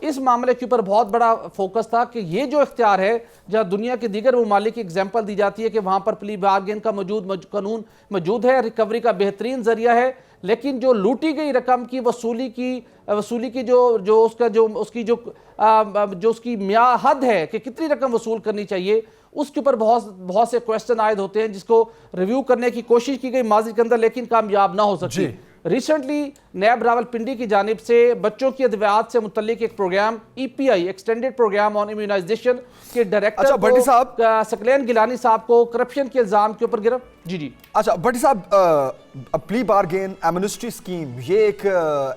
اس معاملے کے اوپر بہت بڑا فوکس تھا کہ یہ جو اختیار ہے، جہاں دنیا کے دیگر ممالک کی ایگزامپل دی جاتی ہے کہ وہاں پر پلی بارگین کا قانون موجود ہے، ریکوری کا بہترین ذریعہ ہے، لیکن جو لوٹی گئی رقم کی وصولی کی جو اس کی حد ہے کہ کتنی رقم وصول کرنی چاہیے، اس کے اوپر بہت سے کویسچن عائد ہوتے ہیں، جس کو ریویو کرنے کی کوشش کی گئی ماضی کے اندر، لیکن کامیاب نہ ہو سکی۔ ریسنٹلی نیب راولپنڈی کی جانب سے بچوں کی ادویات سے متعلق ایک پروگرام EPI ایکسٹینڈڈ پروگرام آن امیونائزیشن کے ڈائریکٹر بھٹی صاحب سکلین گیلانی صاحب کو کرپشن کے الزام کے اوپر گرفت۔ جی اچھا بھٹی صاحب، پلی بارگین، ایمنسٹی اسکیم، یہ ایک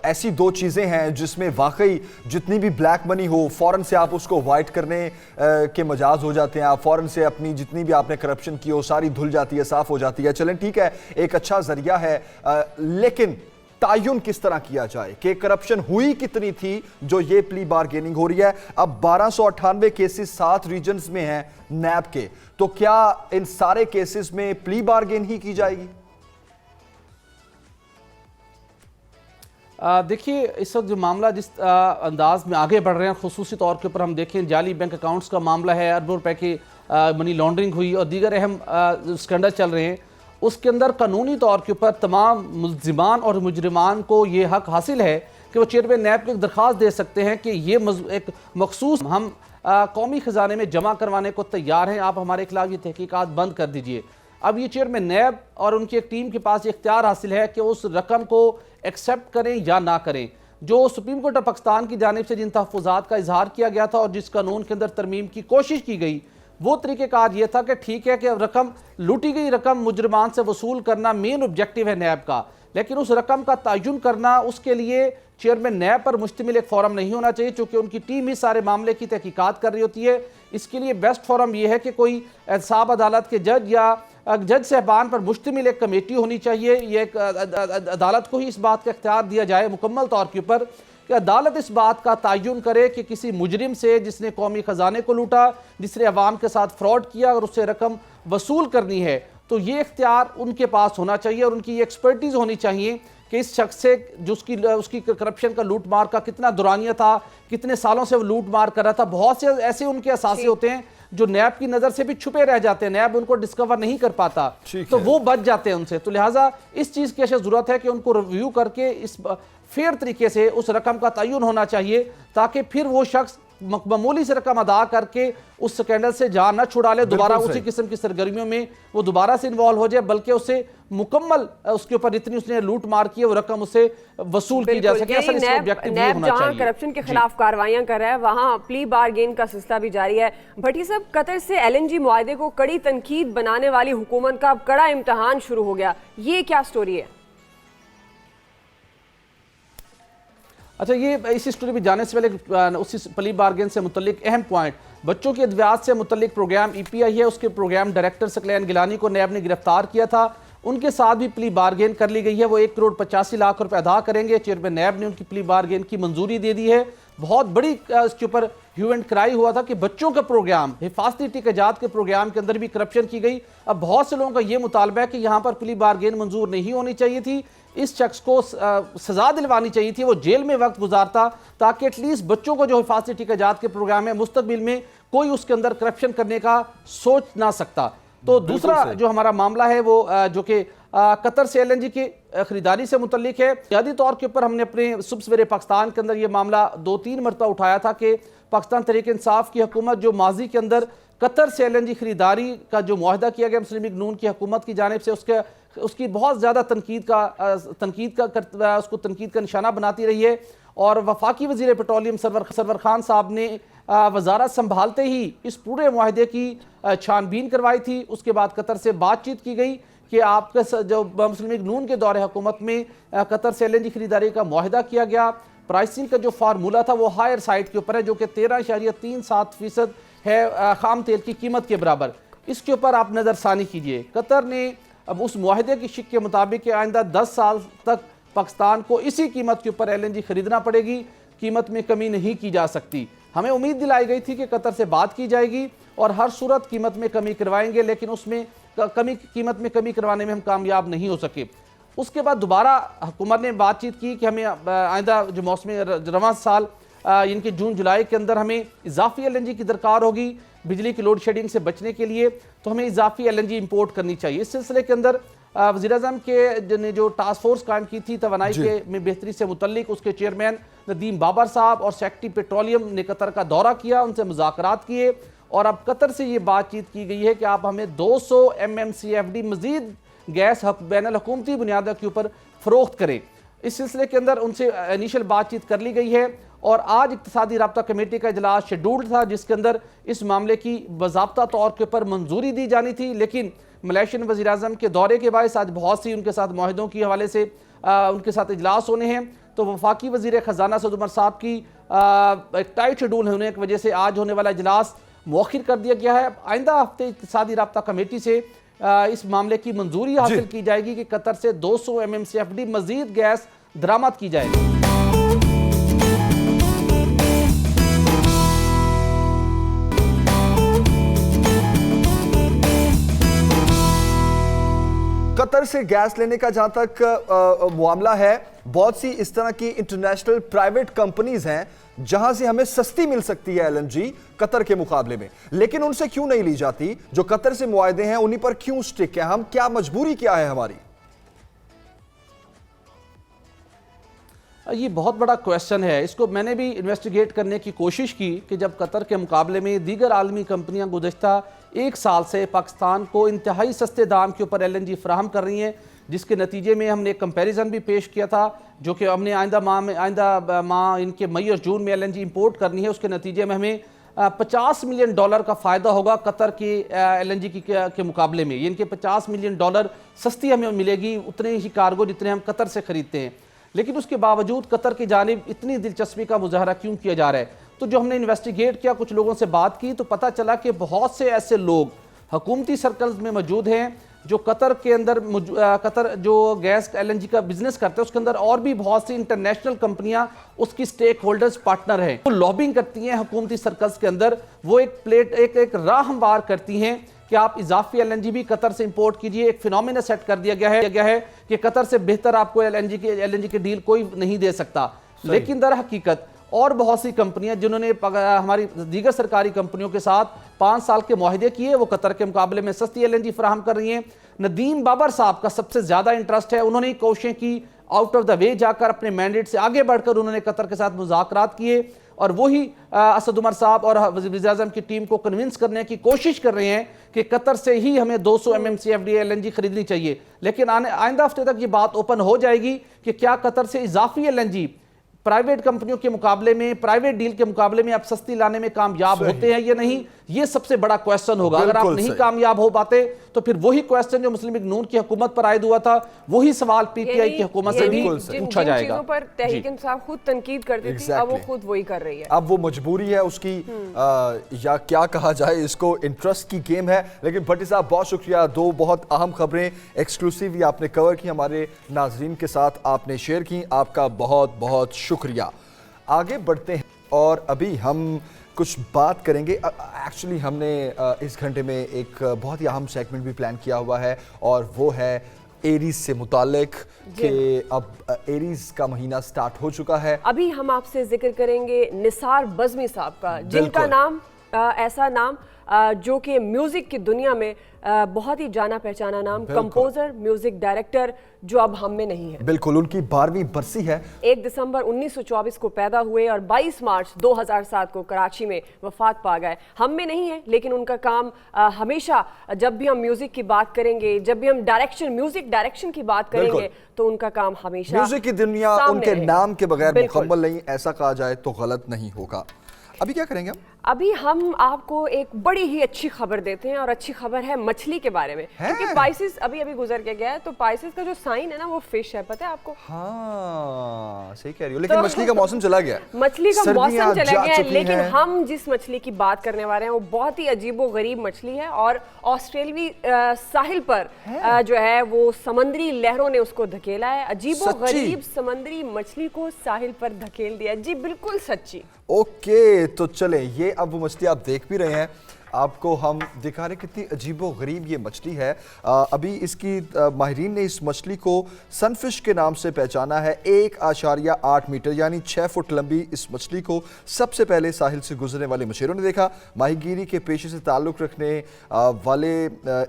ایسی دو چیزیں ہیں جس میں واقعی جتنی بھی بلیک منی ہو فوراً سے آپ اس کو وائٹ کرنے کے مجاز ہو جاتے ہیں، آپ فوراً سے اپنی جتنی بھی آپ نے کرپشن کی ہو ساری دھل جاتی ہے، صاف ہو جاتی ہے۔ چلیں ٹھیک ہے، ایک اچھا ذریعہ ہے، لیکن تعین کس طرح کیا جائے کہ کرپشن ہوئی کتنی تھی جو یہ پلی بارگیننگ ہو رہی ہے؟ اب 1298 کیسز 7 ریجنز میں ہیں نیب کے، تو کیا ان سارے کیسز میں پلی بارگین ہی کی جائے گی؟ دیکھیے اس وقت جو معاملہ جس انداز میں آگے بڑھ رہے ہیں، خصوصی طور کے اوپر ہم دیکھیں جعلی بینک اکاؤنٹس کا معاملہ ہے، اربوں روپے کی منی لانڈرنگ ہوئی اور دیگر اہم اسکینڈل چل رہے ہیں، اس کے اندر قانونی طور کے اوپر تمام ملزمان اور مجرمان کو یہ حق حاصل ہے کہ وہ چیئرمین نیب کو ایک درخواست دے سکتے ہیں کہ یہ ایک مخصوص ہم قومی خزانے میں جمع کروانے کو تیار ہیں، آپ ہمارے خلاف یہ تحقیقات بند کر دیجئے۔ اب یہ چیئرمین نیب اور ان کی ایک ٹیم کے پاس یہ اختیار حاصل ہے کہ اس رقم کو ایکسیپٹ کریں یا نہ کریں۔ جو سپریم کورٹ آف پاکستان کی جانب سے جن تحفظات کا اظہار کیا گیا تھا اور جس قانون کے اندر ترمیم کی کوشش کی گئی، وہ طریقہ کار یہ تھا کہ ٹھیک ہے کہ رقم لوٹی گئی رقم مجرمان سے وصول کرنا مین آبجیکٹیو ہے نیب کا، لیکن اس رقم کا تعین کرنا اس کے لیے چیئرمین نیب پر مشتمل ایک فورم نہیں ہونا چاہیے، چونکہ ان کی ٹیم ہی سارے معاملے کی تحقیقات کر رہی ہوتی ہے۔ اس کے لیے بیسٹ فورم یہ ہے کہ کوئی احتساب عدالت کے جج یا جج صاحبان پر مشتمل ایک کمیٹی ہونی چاہیے۔ یہ ایک عدالت کو ہی اس بات کا اختیار دیا جائے مکمل طور کے اوپر کہ عدالت اس بات کا تعین کرے کہ کسی مجرم سے جس نے قومی خزانے کو لوٹا، جس نے عوام کے ساتھ فراڈ کیا اور اس سے رقم وصول کرنی ہے، تو یہ اختیار ان کے پاس ہونا چاہیے اور ان کی یہ ایکسپرٹیز ہونی چاہیے کہ اس شخص سے جو اس کی کرپشن کا لوٹ مار کا کتنا دورانیہ تھا، کتنے سالوں سے وہ لوٹ مار کر رہا تھا۔ بہت سے ایسے ان کے اثاثے ہوتے ہیں جو نیب کی نظر سے بھی چھپے رہ جاتے ہیں، نیب ان کو ڈسکور نہیں کر پاتا، تو وہ بچ جاتے ہیں ان سے۔ تو لہٰذا اس چیز کی اشد ضرورت ہے کہ ان کو ریویو کر کے اس فیئر طریقے سے اس رقم کا تعین ہونا چاہیے، تاکہ پھر وہ شخص معمولی سے رقم ادا کر کے اس سکینڈل سے جان نہ چھڑا لے، دوبارہ اسی قسم کی سرگرمیوں میں وہ دوبارہ سے انوالو ہو جائے، بلکہ اسے مکمل اس کے اوپر اتنی اس نے لوٹ مار کی ہے وہ رقم اسے وصول کی جا سکے۔ اصل اس کا آبجیکٹیو یہ ہونا چاہیے۔ نیب جہاں کرپشن کے خلاف کاروائیاں کر رہا ہے، وہاں پلی بارگین کا سلسلہ بھی جاری ہے۔ بھٹی صاحب، قطر سے LNG معاہدے کو کڑی تنقید بنانے والی حکومت کا اب کڑا امتحان شروع ہو گیا، یہ کیا سٹوری ہے؟ اچھا، یہ اسی سٹوری پہ جانے سے پہلے اسی پلی بارگین سے متعلق اہم پوائنٹ، بچوں کی ادویات سے متعلق پروگرام EPI ہے، اس کے پروگرام ڈائریکٹر سکلین گیلانی کو نیب نے گرفتار کیا تھا، ان کے ساتھ بھی پلی بارگین کر لی گئی ہے، وہ 1,85,00,000 روپے ادا کریں گے۔ چیئرمین نیب نے ان کی پلی بارگین کی منظوری دے دی ہے۔ بہت بڑی اس کے اوپر ہیو اینڈ کرائی ہوا تھا کہ بچوں کا پروگرام، حفاظتی ٹیکہ کے پروگرام کے اندر بھی کرپشن کی گئی۔ اب بہت سے لوگوں کا یہ مطالبہ ہے کہ یہاں پر پلی بارگین منظور نہیں ہونی چاہیے تھی، اس شخص کو سزا دلوانی چاہیے تھی، وہ جیل میں وقت گزارتا تاکہ ایٹ لیسٹ بچوں کو جو حفاظتی ٹیکہ کے پروگرام ہے مستقبل میں کوئی اس کے اندر کرپشن کرنے کا سوچ نہ سکتا۔ تو دوسرا جو ہمارا معاملہ ہے وہ جو کہ قطر سے LNG کی خریداری سے متعلق ہے۔ بنیادی طور کے اوپر ہم نے اپنے صبح سویرے پاکستان کے اندر یہ معاملہ 2-3 مرتبہ اٹھایا تھا کہ پاکستان تحریک انصاف کی حکومت جو ماضی کے اندر قطر سے LNG خریداری کا جو معاہدہ کیا گیا مسلم لیگ نون کی حکومت کی جانب سے، اس کی بہت زیادہ تنقید کا نشانہ بناتی رہی ہے، اور وفاقی وزیر پیٹرولیم سرور خان صاحب نے وزارت سنبھالتے ہی اس پورے معاہدے کی چھان بین کروائی تھی۔ اس کے بعد قطر سے بات چیت کی گئی کہ آپ کا جو مسلم لیگ نون کے دور حکومت میں قطر سے LNG خریداری کا معاہدہ کیا گیا، پرائسنگ کا جو فارمولہ تھا وہ ہائر سائٹ کے اوپر ہے، جو کہ 13.37% ہے خام تیل کی قیمت کے برابر۔ اس کے اوپر آپ نظر ثانی کیجئے، قطر نے اب اس معاہدے کی شک کے مطابق کہ آئندہ 10 سال تک پاکستان کو اسی قیمت کے اوپر LNG خریدنا پڑے گی، قیمت میں کمی نہیں کی جا سکتی۔ ہمیں امید دلائی گئی تھی کہ قطر سے بات کی جائے گی اور ہر صورت قیمت میں کمی کروائیں گے، لیکن اس میں قیمت میں کمی کروانے میں ہم کامیاب نہیں ہو سکے۔ اس کے بعد دوبارہ حکومت نے بات چیت کی کہ ہمیں آئندہ جو موسم رواں سال ان کے جون جولائی کے اندر ہمیں اضافی LNG کی درکار ہوگی بجلی کی لوڈ شیڈنگ سے بچنے کے لیے، تو ہمیں اضافی LNG امپورٹ کرنی چاہیے۔ اس سلسلے کے اندر وزیر اعظم کے نے جو ٹاسک فورس قائم کی تھی توانائی کے میں بہتری سے متعلق، اس کے چیئرمین ندیم بابر صاحب اور سیکرٹری پیٹرولیم نے قطر کا دورہ کیا، ان سے مذاکرات کیے، اور اب قطر سے یہ بات چیت کی گئی ہے کہ آپ ہمیں 200 MMCFD مزید گیس بین الحکومتی بنیادوں کے اوپر فروخت کریں۔ اس سلسلے کے اندر ان سے انیشل بات چیت کر لی گئی ہے، اور آج اقتصادی رابطہ کمیٹی کا اجلاس شیڈولڈ تھا جس کے اندر اس معاملے کی باضابطہ طور کے اوپر منظوری دی جانی تھی، لیکن ملیشین وزیر اعظم کے دورے کے باعث آج بہت سی ان کے ساتھ معاہدوں کے حوالے سے ان کے ساتھ اجلاس ہونے ہیں، تو وفاقی وزیر خزانہ سعد عمر صاحب کی ایک ٹائٹ شیڈول ہونے کی وجہ سے آج ہونے والا اجلاس مؤخر کر دیا گیا ہے۔ آئندہ ہفتے اقتصادی رابطہ کمیٹی سے اس معاملے کی منظوری حاصل کی جائے گی کہ قطر سے 200 MMCFD مزید گیس درآمد کی جائے گی۔ قطر سے گیس لینے کا جہاں تک معاملہ ہے، بہت سی اس طرح کی انٹرنیشنل پرائیویٹ کمپنیز ہیں جہاں سے ہمیں سستی مل سکتی ہے LNG قطر کے مقابلے میں، لیکن ان سے کیوں نہیں لی جاتی؟ جو قطر سے معاہدے ہیں انہی پر کیوں سٹک ہے؟ ہم کیا مجبوری کیا ہے ہماری؟ یہ بہت بڑا کویسچن ہے، اس کو میں نے بھی انویسٹیگیٹ کرنے کی کوشش کی کہ جب قطر کے مقابلے میں دیگر عالمی کمپنیاں گزشتہ ایک سال سے پاکستان کو انتہائی سستے دام کے اوپر LNG فراہم کر رہی ہیں، جس کے نتیجے میں ہم نے ایک کمپیریزن بھی پیش کیا تھا جو کہ ہم نے آئندہ ماہ ان کے مئی اور جون میں LNG امپورٹ کرنی ہے، اس کے نتیجے میں ہمیں $50 ملین کا فائدہ ہوگا قطر کی LNG کے مقابلے میں، یعنی کہ $50 ملین سستی ہمیں ملے گی اتنے ہی کارگو جتنے ہم قطر سے خریدتے ہیں، لیکن اس کے باوجود قطر کی جانب اتنی دلچسپی کا مظاہرہ کیوں کیا جا رہا ہے؟ تو جو ہم نے انویسٹیگیٹ کیا، کچھ لوگوں سے بات کی، تو پتہ چلا کہ بہت سے ایسے لوگ حکومتی سرکلز میں موجود ہیں جو قطر کے اندر قطر جو گیس LNG کا بزنس کرتے ہیں اس کے اندر اور بھی بہت سی انٹرنیشنل کمپنیاں اس کی سٹیک ہولڈرز پارٹنر ہیں، وہ لابنگ کرتی ہیں حکومتی سرکلز کے اندر، وہ ایک راہ ہموار کرتی ہیں کہ آپ اضافی LNG بھی قطر سے امپورٹ کیجئے۔ ایک فینومینا سیٹ کر دیا گیا ہے کہ قطر سے بہتر آپ کو LNG کے ڈیل کوئی نہیں دے سکتا، لیکن در حقیقت اور بہت سی کمپنیاں جنہوں نے ہماری دیگر سرکاری کمپنیوں کے ساتھ 5 سال کے معاہدے کیے، وہ قطر کے مقابلے میں سستی LNG فراہم کر رہی ہیں۔ ندیم بابر صاحب کا سب سے زیادہ انٹرسٹ ہے، انہوں نے کوششیں کی، آؤٹ آف دا وے جا کر اپنے مینڈیٹ سے آگے بڑھ کر انہوں نے قطر کے ساتھ مذاکرات کیے، اور وہی اسد عمر صاحب اور وزیر اعظم کی ٹیم کو کنونس کرنے کی کوشش کر رہے ہیں کہ قطر سے ہی ہمیں 200 MMCFD LNG خریدنی چاہیے، لیکن آئندہ ہفتے تک یہ بات اوپن ہو جائے گی کہ کیا قطر سے اضافی LNG پرائیویٹ کمپنیوں کے مقابلے میں، پرائیویٹ ڈیل کے مقابلے میں آپ سستی لانے میں کامیاب ہوتے ہیں یا نہیں، یہ سب سے بڑا کویسچن ہوگا۔ اگر آپ نہیں کامیاب ہو پاتے تو پھر وہی کویسچن جو مسلم لیگ نون کی حکومت پر عائد ہوا تھا، وہی سوال PTI کی حکومت سے بھی پوچھا جائے گا۔ جن چیزوں پر تحریک انصاف خود تنقید کرتی تھی، اب وہ خود وہی کر رہی ہے۔ اب وہ مجبوری ہے اس کی، یا کیا کہا جائے اس کو، انٹرسٹ کی گیم ہے۔ لیکن بھٹی صاحب بہت شکریہ، دو بہت اہم خبریں ایکسکلوسیولی آپ نے کور کی، ہمارے ناظرین کے ساتھ آپ نے شیئر کی، آپ کا بہت بہت شکریہ۔ آگے بڑھتے ہیں اور ابھی ہم کچھ بات کریں گے۔ ایکچولی ہم نے اس گھنٹے میں ایک بہت ہی اہم سیگمنٹ بھی پلان کیا ہوا ہے، اور وہ ہے ایریز سے متعلق، کہ اب ایریز کا مہینہ سٹارٹ ہو چکا ہے۔ ابھی ہم آپ سے ذکر کریں گے نثار بزمی صاحب کا، جن کا نام ایسا نام جو کہ میوزک کی دنیا میں بہت ہی جانا پہچانا نام، کمپوزر، میوزک ڈائریکٹر، جو اب ہم میں نہیں ہے۔ بالکل، ان کی 12ویں برسی ہے۔ 1 دسمبر 1924 کو پیدا ہوئے اور 22 مارچ 2007 کو کراچی میں وفات پا گئے۔ ہم میں نہیں ہے، لیکن ان کا کام ہمیشہ، جب بھی ہم میوزک کی بات کریں گے، جب بھی ہم میوزک ڈائریکشن کی بات کریں گے، تو ان کا کام ہمیشہ میوزک کی دنیا ان کے نام کے بغیر مکمل نہیں، ایسا کہا جائے تو غلط نہیں ہوگا۔ ابھی کیا کریں گے ابھی ہم آپ کو ایک بڑی ہی اچھی خبر دیتے ہیں، اور اچھی خبر ہے مچھلی کے بارے میں، کیونکہ پائسز ابھی گزر کے گیا ہے، تو پائسز کا جو سائن ہے نا وہ فش ہے، پتہ ہے آپ کو؟ ہاں صحیح کہہ رہی ہو، لیکن مچھلی کا موسم چلا گیا ہے، مچھلی کا موسم چلا گیا ہے، لیکن ہم جس مچھلی کی بات کرنے والے ہیں وہ بہت ہی عجیب و غریب مچھلی ہے، اور آسٹریلوی ساحل پر جو ہے وہ سمندری لہروں نے اس کو دھکیلا ہے۔ عجیب و غریب سمندری مچھلی کو ساحل پر دھکیل دیا، جی بالکل سچی۔ اوکے، تو چلیں، یہ اب وہ مچھلی آپ دیکھ بھی رہے ہیں، آپ کو ہم دکھا رہے کتنی عجیب و غریب یہ مچھلی ہے. ابھی اس کی ماہرین نے اس مچھلی کو سن فش کے نام سے پہچانا ہے. 1.8 میٹر یعنی 6 فٹ لمبی اس مچھلی کو سب سے پہلے ساحل سے گزرنے والے مچھیروں نے دیکھا. ماہی گیری کے پیشے سے تعلق رکھنے والے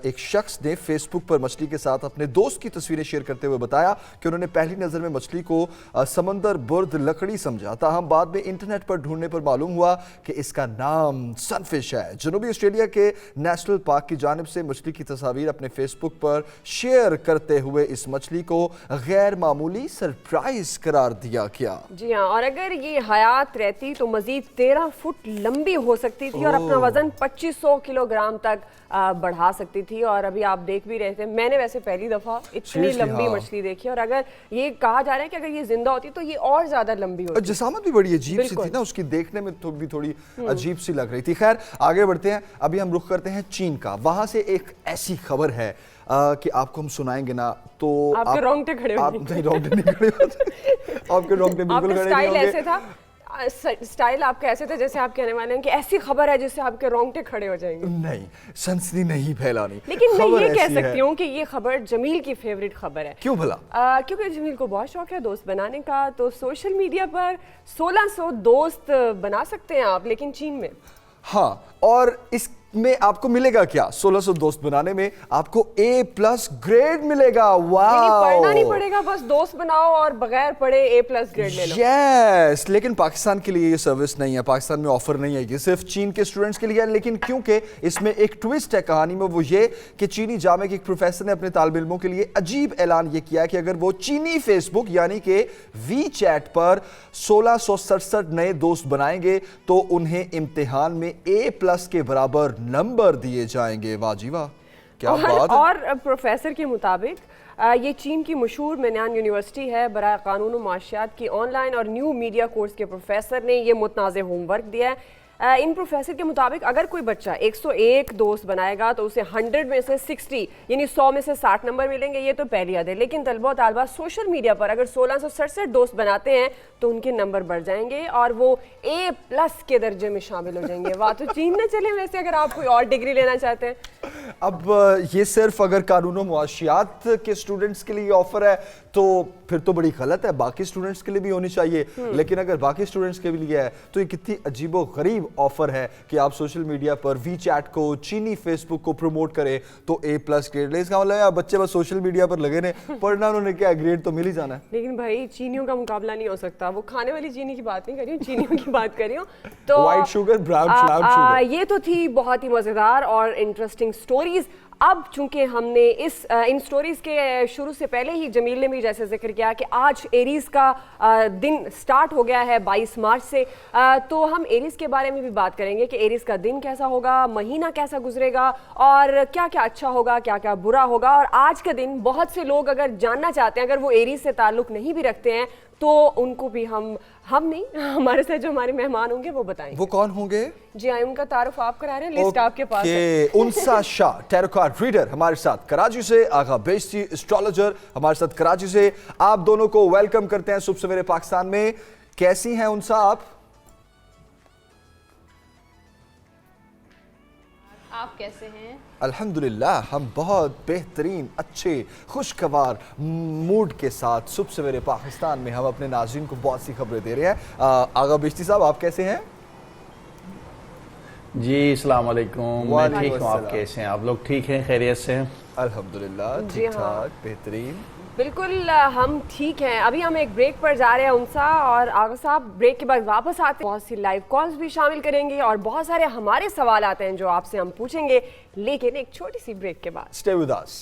ایک شخص نے فیس بک پر مچھلی کے ساتھ اپنے دوست کی تصویریں شیئر کرتے ہوئے بتایا کہ انہوں نے پہلی نظر میں مچھلی کو سمندر برد لکڑی سمجھا. تاہم بعد میں انٹرنیٹ پر ڈھونڈنے پر معلوم ہوا کہ اس کا نام سن فش ہے. جنوبی آسٹریلیا کے نیشنل پارک کی جانب سے مچھلی کی تصاویر اپنے فیس بک پر شیئر کرتے ہوئے اس مچھلی کو غیر معمولی سرپرائز قرار دیا گیا. جی ہاں، اور اگر یہ حیات رہتی تو مزید 13 فٹ لمبی ہو سکتی تھی اور اپنا وزن 2500 کلو گرام تک بڑھا سکتی تھی. اور ابھی آپ دیکھ بھی رہے تھے، میں نے ویسے پہلی دفعہ اتنی لمبی مچھلی دیکھی، اور اگر یہ کہا جا رہا ہے کہ اگر یہ زندہ ہوتی تو یہ اور زیادہ لمبی ہوتی. جسامت بھی بڑی عجیب سی تھی نا اس کی، دیکھنے میں تو بھی تھوڑی عجیب سی لگ رہی تھی. خیر آگے بڑھتے ہیں. ابھی ہم رخ کرتے ہیں چین کا. وہاں سے ایک ایسی خبر ہے کہ آپ کو ہم سنائیں گے نا تو آپ کے رونگٹے کھڑے ہو جائیں گے. نہیں رونگٹے نہیں کھڑے ہوتے، آپ کے رونگٹے بالکل کھڑے نہیں ہوں گے. ایسے تھا سٹائل آپ کا ایسے تھا جیسے آپ کہنے والے ہیں کہ ایسی خبر ہے جس سے آپ کے رونگٹے کھڑے ہو جائیں گے. نہیں، سنسنی نہیں پھیلانی. لیکن میں یہ کہہ سکتی ہوں کہ یہ خبر جمیل کی فیوریٹ خبر ہے. کیوں بھلا؟ کیونکہ جمیل کو بہت شوق ہے دوست بنانے کا. تو سوشل میڈیا پر 1600 دوست بنا سکتے ہیں آپ، لیکن چین میں. ہاں، اور اس میں آپ کو ملے گا کیا؟ 1600 دوست بنانے میں آپ کو A+ گریڈ ملے گا. واو، پڑھنا نہیں پڑے گا، بس دوست بناؤ اور بغیر پڑھے A+ گریڈ لے لو. یس، لیکن پاکستان کے لیے یہ سروس نہیں ہے، پاکستان میں آفر نہیں ہے، یہ صرف چین کے اسٹوڈنٹس کے لیے ہے. لیکن کیونکہ اس میں ایک ٹویسٹ ہے کہانی میں، وہ یہ کہ چینی جامعہ کے ایک پروفیسر نے اپنے طالب علموں کے لیے عجیب اعلان یہ کیا کہ اگر وہ چینی فیس بک یعنی کہ وی چیٹ پر 1667 نئے دوست بنائیں گے تو انہیں امتحان میں A+ کے برابر نمبر دیے جائیں گے. واہ جی واہ، کیا بات ہے. اور پروفیسر کے مطابق یہ چین کی مشہور مینان یونیورسٹی ہے برائے قانون و معاشیات کی آن لائن اور نیو میڈیا کورس کے پروفیسر نے یہ متنازع ہوم ورک دیا ہے. ان پروفیسر کے مطابق اگر کوئی بچہ 101 دوست بنائے گا تو اسے 100 میں سے 60 یعنی 100 میں سے 60 نمبر ملیں گے. یہ تو پہلی حد ہے. لیکن طلبہ و طالبات سوشل میڈیا پر اگر 1667 دوست بناتے ہیں تو ان کے نمبر بڑھ جائیں گے اور وہ A+ کے درجے میں شامل ہو جائیں گے. واہ، تو چین نہ چلیں ویسے اگر آپ کوئی اور ڈگری لینا چاہتے ہیں. اب یہ صرف اگر قانون و معاشیات کے اسٹوڈنٹس کے لیے آفر ہے تو پھر تو بڑی غلط ہے، باقی اسٹوڈنٹس کے لیے بھی ہونی چاہیے. لیکن اگر باقی اسٹوڈنٹس کے لیے ہے تو یہ کتنی عجیب و غریب آفر ہے کہ آپ سوشل میڈیا پر وی چیٹ کو، چینی فیس بک کو پروموٹ کریں تو A+ گریڈ لے. اس کا مطلب ہے بچے بس سوشل میڈیا پر لگے رہے، پڑھنا انہوں نے کیا، گریڈ تو مل ہی جانا ہے. لیکن بھائی چینیوں کا مقابلہ نہیں ہو سکتا. وہ کھانے والی چینی کی بات نہیں کر رہی ہوں، چینیوں کی بات کر رہی ہوں. تو وائٹ شوگر، براؤن شوگر. یہ تو تھی بہت ہی مزیدار اور انٹرسٹنگ سٹوریز. اب چونکہ ہم نے ان سٹوریز کے شروع سے پہلے ہی جمیل نے بھی جیسے ذکر کیا کہ آج ایریز کا دن سٹارٹ ہو گیا ہے 22 مارچ سے، تو ہم ایریز کے بارے میں بھی بات کریں گے کہ ایریز کا دن کیسا ہوگا، مہینہ کیسا گزرے گا اور کیا کیا اچھا ہوگا، کیا کیا برا ہوگا. اور آج کا دن بہت سے لوگ اگر جاننا چاہتے ہیں، اگر وہ ایریز سے تعلق نہیں بھی رکھتے ہیں تو ان کو بھی ہم نہیں، ہمارے ساتھ جو ہمارے مہمان ہوں گے وہ بتائیں. وہ کون ہوں گے؟ جی ہاں، ان کا تعارف آپ کرا رہے ہیں، لسٹ آپ کے پاس ہے. انسا شاہ ٹیرو کارڈ ریڈر ہمارے ساتھ کراچی سے، آغا بیشتی اسٹرالوجر ہمارے ساتھ کراچی سے. آپ دونوں کو ویلکم کرتے ہیں صبح سویرے پاکستان میں. کیسی ہیں انسا آپ؟ آپ کیسے ہیں؟ الحمدللہ ہم بہت بہترین، اچھے، خوشگوار موڈ کے ساتھ صبح سویرے پاکستان میں ہم اپنے ناظرین کو بہت سی خبریں دے رہے ہیں. آغا بیشتی صاحب آپ کیسے ہیں؟ جی السلام علیکم، میں ٹھیک ہوں. آپ کیسے ہیں؟ آپ لوگ ٹھیک ہیں، خیریت سے ہیں؟ الحمدللہ ٹھیک ٹھاک، بہترین. بالکل ہم ٹھیک ہیں. ابھی ہم ایک بریک پر جا رہے ہیں انسا اور آغا صاحب. بریک کے بعد واپس آتے ہیں، بہت سی لائیو کالز بھی شامل کریں گے اور بہت سارے ہمارے سوالات ہیں جو آپ سے ہم پوچھیں گے، لیکن ایک چھوٹی سی بریک کے بعد. Stay with us.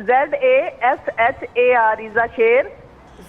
ZZASHAR,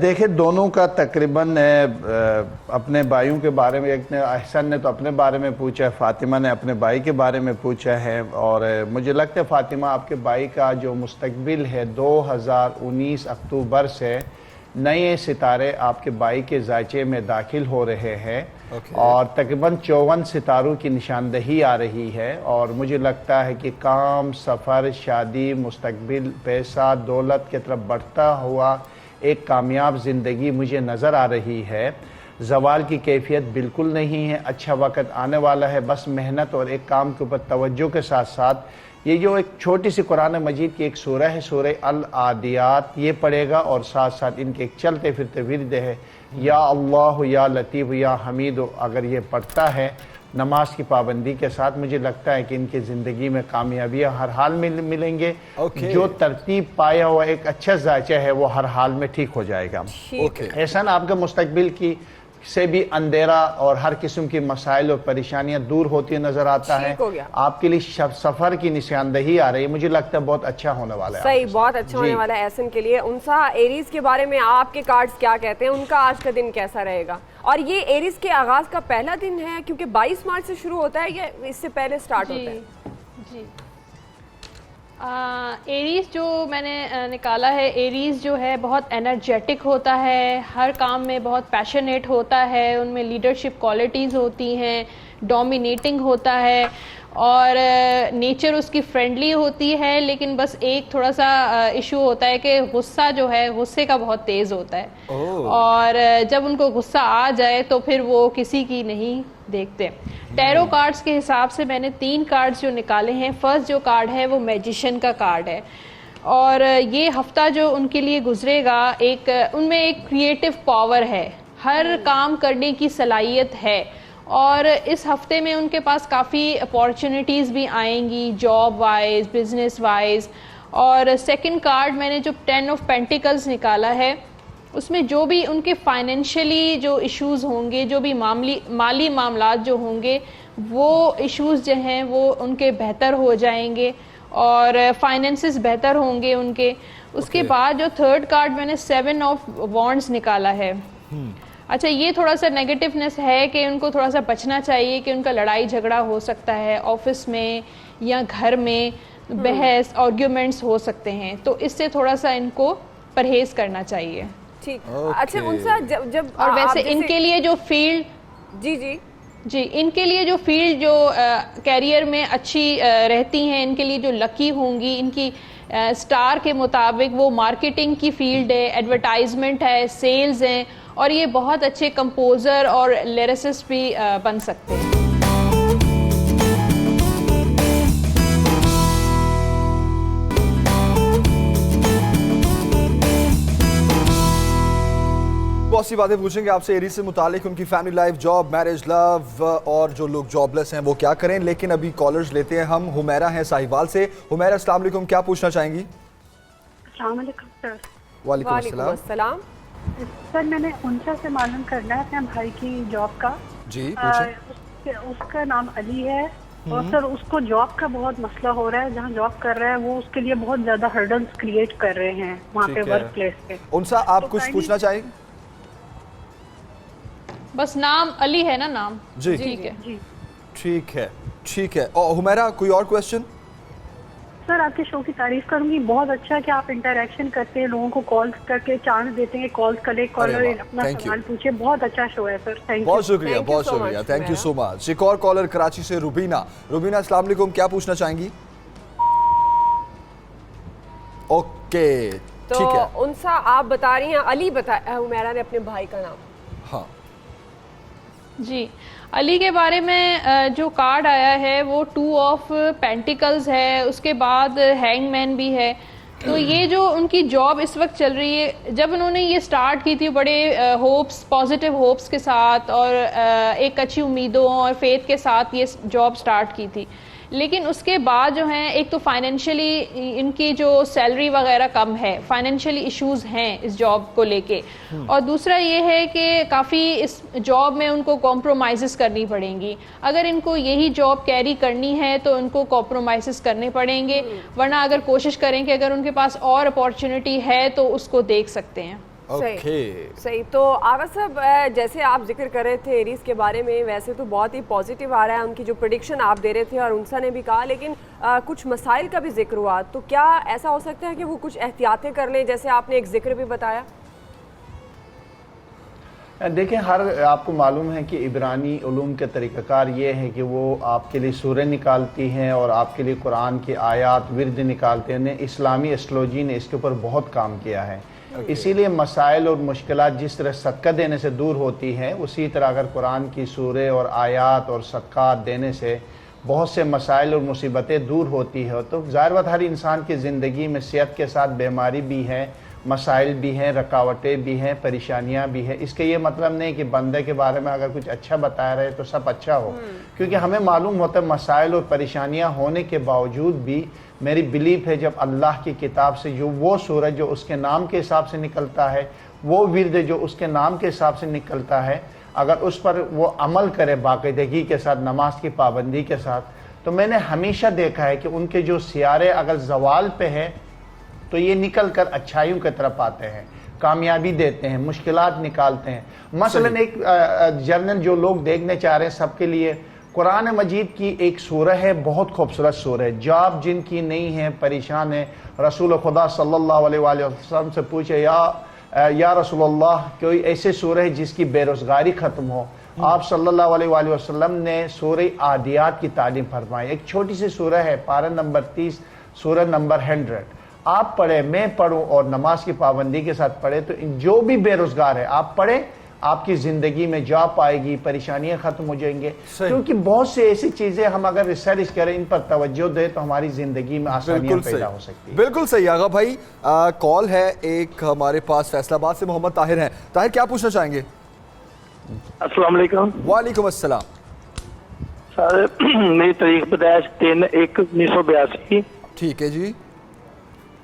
دیکھیں دونوں کا تقریباً اپنے بھائیوں کے بارے میں، ایک نے احسن نے تو اپنے بارے میں پوچھا ہے، فاطمہ نے اپنے بھائی کے بارے میں پوچھا ہے، اور مجھے لگتا ہے فاطمہ آپ کے بھائی کا جو مستقبل ہے 2019 اکتوبر سے نئے ستارے آپ کے بھائی کے ذائچے میں داخل ہو رہے ہیں، اور تقریباً 54 ستاروں کی نشاندہی آ رہی ہے، اور مجھے لگتا ہے کہ کام، سفر، شادی، مستقبل، پیسہ، دولت کی طرف بڑھتا ہوا ایک کامیاب زندگی مجھے نظر آ رہی ہے۔ زوال کی کیفیت بالکل نہیں ہے، اچھا وقت آنے والا ہے، بس محنت اور ایک کام کے اوپر توجہ کے ساتھ ساتھ یہ جو ایک چھوٹی سی قرآن مجید کی ایک سورہ ہے، سورہ العادیات، یہ پڑھے گا، اور ساتھ ساتھ ان کے ایک چلتے پھرتے ورد ہے یا اللہ یا لطیف یا حمید، اگر یہ پڑھتا ہے نماز کی پابندی کے ساتھ، مجھے لگتا ہے کہ ان کی زندگی میں کامیابیاں ہر حال میں ملیں گے۔ جو ترتیب پایا ہوا ایک اچھا ذائچہ ہے وہ ہر حال میں ٹھیک ہو جائے گا۔ احسان آپ کا مستقبل کی سے بھی اندھیرا اور ہر قسم کی مسائل اور پریشانیاں دور ہوتی نظر آتا ہے، آپ کے لیے سفر کی نشاندہی آ رہی ہے، مجھے لگتا ہے بہت اچھا ہونے والا ہے۔ صحیح، بہت اچھا ہونے والا ہے احسن کے لیے۔ انسا، ایریز کے بارے میں آپ کے کارڈز کیا کہتے ہیں؟ ان کا آج کا دن کیسا رہے گا؟ اور یہ ایریز کے آغاز کا پہلا دن ہے کیونکہ 22 مارچ سے شروع ہوتا ہے یا اس سے پہلے سٹارٹ ہوتا ہے؟ جی ایریز جو میں نے نکالا ہے، ایریز جو ہے بہت انرجیٹک ہوتا ہے، ہر کام میں بہت پیشنیٹ ہوتا ہے، ان میں لیڈرشپ کوالٹیز ہوتی ہیں، ڈومینیٹنگ ہوتا ہے، اور نیچر اس کی فرینڈلی ہوتی ہے، لیکن بس ایک تھوڑا سا ایشو ہوتا ہے کہ غصہ جو ہے غصے کا بہت تیز ہوتا ہے، اور جب ان کو غصہ آ جائے تو پھر وہ کسی کی نہیں دیکھتے۔ ٹیرو کارڈز کے حساب سے میں نے 3 کارڈز جو نکالے ہیں۔ فرسٹ جو کارڈ ہے وہ میجیشین کا کارڈ ہے، اور یہ ہفتہ جو ان کے لیے گزرے گا، ان میں ایک کریٹو پاور ہے، ہر کام کرنے کی صلاحیت ہے، اور اس ہفتے میں ان کے پاس کافی اپارچونیٹیز بھی آئیں گی، جاب وائز، بزنس وائز۔ اور سیکنڈ کارڈ میں نے جو 10 آف پینٹیکلز نکالا ہے، اس میں جو بھی ان کے فائنینشلی جو ایشوز ہوں گے، جو بھی مالی معاملات جو ہوں گے، وہ ایشوز جو ہیں وہ ان کے بہتر ہو جائیں گے، اور فائنینسز بہتر ہوں گے ان کے۔ اس کے بعد جو تھرڈ کارڈ میں نے 7 آف وانڈز نکالا ہے۔ اچھا، یہ تھوڑا سا نیگیٹیونیس ہے کہ ان کو تھوڑا سا بچنا چاہیے کہ ان کا لڑائی جھگڑا ہو سکتا ہے، آفس میں یا گھر میں بحث آرگیومنٹس ہو سکتے ہیں، تو اس سے تھوڑا سا ان کو پرہیز کرنا چاہیے۔ ٹھیک، اچھا انسا، جب اور ویسے ان کے لیے جو فیلڈ جی ان کے لیے جو فیلڈ جو کیریئر میں اچھی رہتی ہیں، ان کے لیے جو لکی ہوں گی، ان کی سٹار کے مطابق وہ مارکیٹنگ کی فیلڈ ہے، ایڈورٹائزمنٹ ہے، سیلز ہیں، اور یہ بہت اچھے کمپوزر اور لیریسسٹ بھی بن سکتے ہیں۔ بہت سی باتیں پوچھیں گے آپ سے ایریز سے متعلق، ان کی فیملی لائف، جاب، میرج، لو، اور جو لوگ جاب لیس ہیں وہ کیا کریں، لیکن ابھی کالرز لیتے ہیں ہم۔ حمیرہ ہیں ساہیوال سے۔ حمیرہ السلام علیکم، کیا پوچھنا چاہیں گی؟ السلام علیکم سر۔ وعلیکم السلام۔ سر میں نے انسا سے معلوم کرنا ہے اپنے بھائی کی جاب کا۔ جی پوچھیں۔ اس کا نام علی ہے، اور سر اس کو جاب کا بہت مسئلہ ہو رہا ہے، جہاں جاب کر رہا ہے وہ اس کے لیے بہت زیادہ ہرڈلز کریٹ کر رہے ہیں وہاں پہ ورک پلیس پہ۔ انسا آپ کچھ پوچھنا چاہیں گے؟ بس نام علی ہے نا؟ نام جی ٹھیک ہے ٹھیک ہے۔ اور حمیرہ کوئی اور کویسچن؟ سر آپ کے شو کی تعریف کروں گی، بہت اچھا کہ آپ انٹریکشن کرتے ہیں، لوگوں کو کالز کر کے چانس دیتے ہیں، کالز کرے، کالر اپنا سوال پوچھے، بہت اچھا شو ہے سر، تھینک یو۔ بہت شکریہ، بہت شکریہ، تھینک یو سو مچ۔ ایک اور کالر کراچی سے روبینہ۔ روبینہ السلام علیکم، کیا پوچھنا چاہیں گی؟ اوکے ٹھیک ہے۔ تو انسا آپ بتا رہی ہیں، علی بتایا حمیرہ نے اپنے بھائی کا نام۔ ہاں جی، علی کے بارے میں جو کارڈ آیا ہے وہ 2 آف پینٹیکلز ہے، اس کے بعد ہینگ مین بھی ہے۔ تو یہ جو ان کی جاب اس وقت چل رہی ہے، جب انہوں نے یہ سٹارٹ کی تھی بڑے ہوپس، پازیٹیو ہوپس کے ساتھ، اور ایک اچھی امیدوں اور فیتھ کے ساتھ یہ جاب سٹارٹ کی تھی، لیکن اس کے بعد جو ہیں، ایک تو فائنینشلی ان کی جو سیلری وغیرہ کم ہے، فائنینشلی ایشوز ہیں اس جاب کو لے کے، اور دوسرا یہ ہے کہ کافی اس جاب میں ان کو کمپرومائزز کرنی پڑیں گی۔ اگر ان کو یہی جاب کیری کرنی ہے تو ان کو کمپرومائزز کرنے پڑیں گے، ورنہ اگر کوشش کریں کہ اگر ان کے پاس اور اپارچونٹی ہے تو اس کو دیکھ سکتے ہیں۔ صحیح. تو آغا صاحب جیسے آپ ذکر کر رہے تھے ایریز کے بارے میں, ویسے تو بہت ہی پازیٹیو آ رہا ہے ان کی جو پریڈکشن آپ دے رہے تھے, اور انسا نے بھی کہا, لیکن کچھ مسائل کا بھی ذکر ہوا, تو کیا ایسا ہو سکتا ہے کہ وہ کچھ احتیاطیں کر لیں جیسے آپ نے ایک ذکر بھی بتایا؟ دیکھیں, آپ کو معلوم ہے کہ عبرانی علوم کے طریقہ کار یہ ہے کہ وہ آپ کے لیے سورہ نکالتی ہیں اور آپ کے لیے قرآن کی آیات ورد نکالتے ہیں. اسلامی ایسٹرولوجی نے اس کے اوپر بہت کام کیا ہے. اسی لیے مسائل اور مشکلات جس طرح صدقہ دینے سے دور ہوتی ہیں, اسی طرح اگر قرآن کی سورہ اور آیات اور صدقات دینے سے بہت سے مسائل اور مصیبتیں دور ہوتی ہیں. تو ظاہر بات ہر انسان کی زندگی میں صحت کے ساتھ بیماری بھی ہے, مسائل بھی ہیں, رکاوٹیں بھی ہیں, پریشانیاں بھی ہیں. اس کا یہ مطلب نہیں کہ بندے کے بارے میں اگر کچھ اچھا بتایا رہے تو سب اچھا ہو, کیونکہ ہمیں معلوم ہوتا ہے مسائل اور پریشانیاں ہونے کے باوجود بھی میری بلیف ہے جب اللہ کی کتاب سے جو وہ سورج جو اس کے نام کے حساب سے نکلتا ہے, وہ ورد جو اس کے نام کے حساب سے نکلتا ہے, اگر اس پر وہ عمل کرے باقاعدگی کے ساتھ, نماز کی پابندی کے ساتھ, تو میں نے ہمیشہ دیکھا ہے کہ ان کے جو سیارے اگر زوال پہ ہیں تو یہ نکل کر اچھائیوں کی طرف آتے ہیں, کامیابی دیتے ہیں, مشکلات نکالتے ہیں. مثلا ایک جرنل جو لوگ دیکھنے چاہ رہے ہیں سب کے لیے, قرآن مجید کی ایک سورہ ہے, بہت خوبصورت سورہ ہے. جاب جن کی نہیں ہے, پریشان ہے, رسول خدا صلی اللہ علیہ وآلہ وسلم سے پوچھے, یا رسول اللہ کوئی ایسے سورہ ہے جس کی بے روزگاری ختم ہو. آپ صلی اللہ علیہ وآلہ وسلم نے سورہ عادیات کی تعلیم فرمائی. ایک چھوٹی سی سورہ ہے, پارہ نمبر 30, سورہ نمبر 100. آپ پڑھیں, میں پڑھوں اور نماز کی پابندی کے ساتھ پڑھیں, تو جو بھی بے روزگار ہے آپ پڑھیں, آپ کی زندگی میں جاب آئے گی, پریشانیاں ختم ہو جائیں گے. کیونکہ بہت سے ایسی چیزیں ہم اگر ریسرچ کریں, ان پر توجہ دیں, تو ہماری زندگی میں آسانیاں پیدا ہو سکتی ہیں. بالکل صحیح. آغا بھائی کال ہے ایک ہمارے پاس فیصل آباد سے, محمد طاہر ہیں. طاہر کیا پوچھنا چاہیں گے؟ السلام علیکم. وعلیکم السلام. سر میری تاریخ پیدائش 3/1/1982. ٹھیک ہے جی,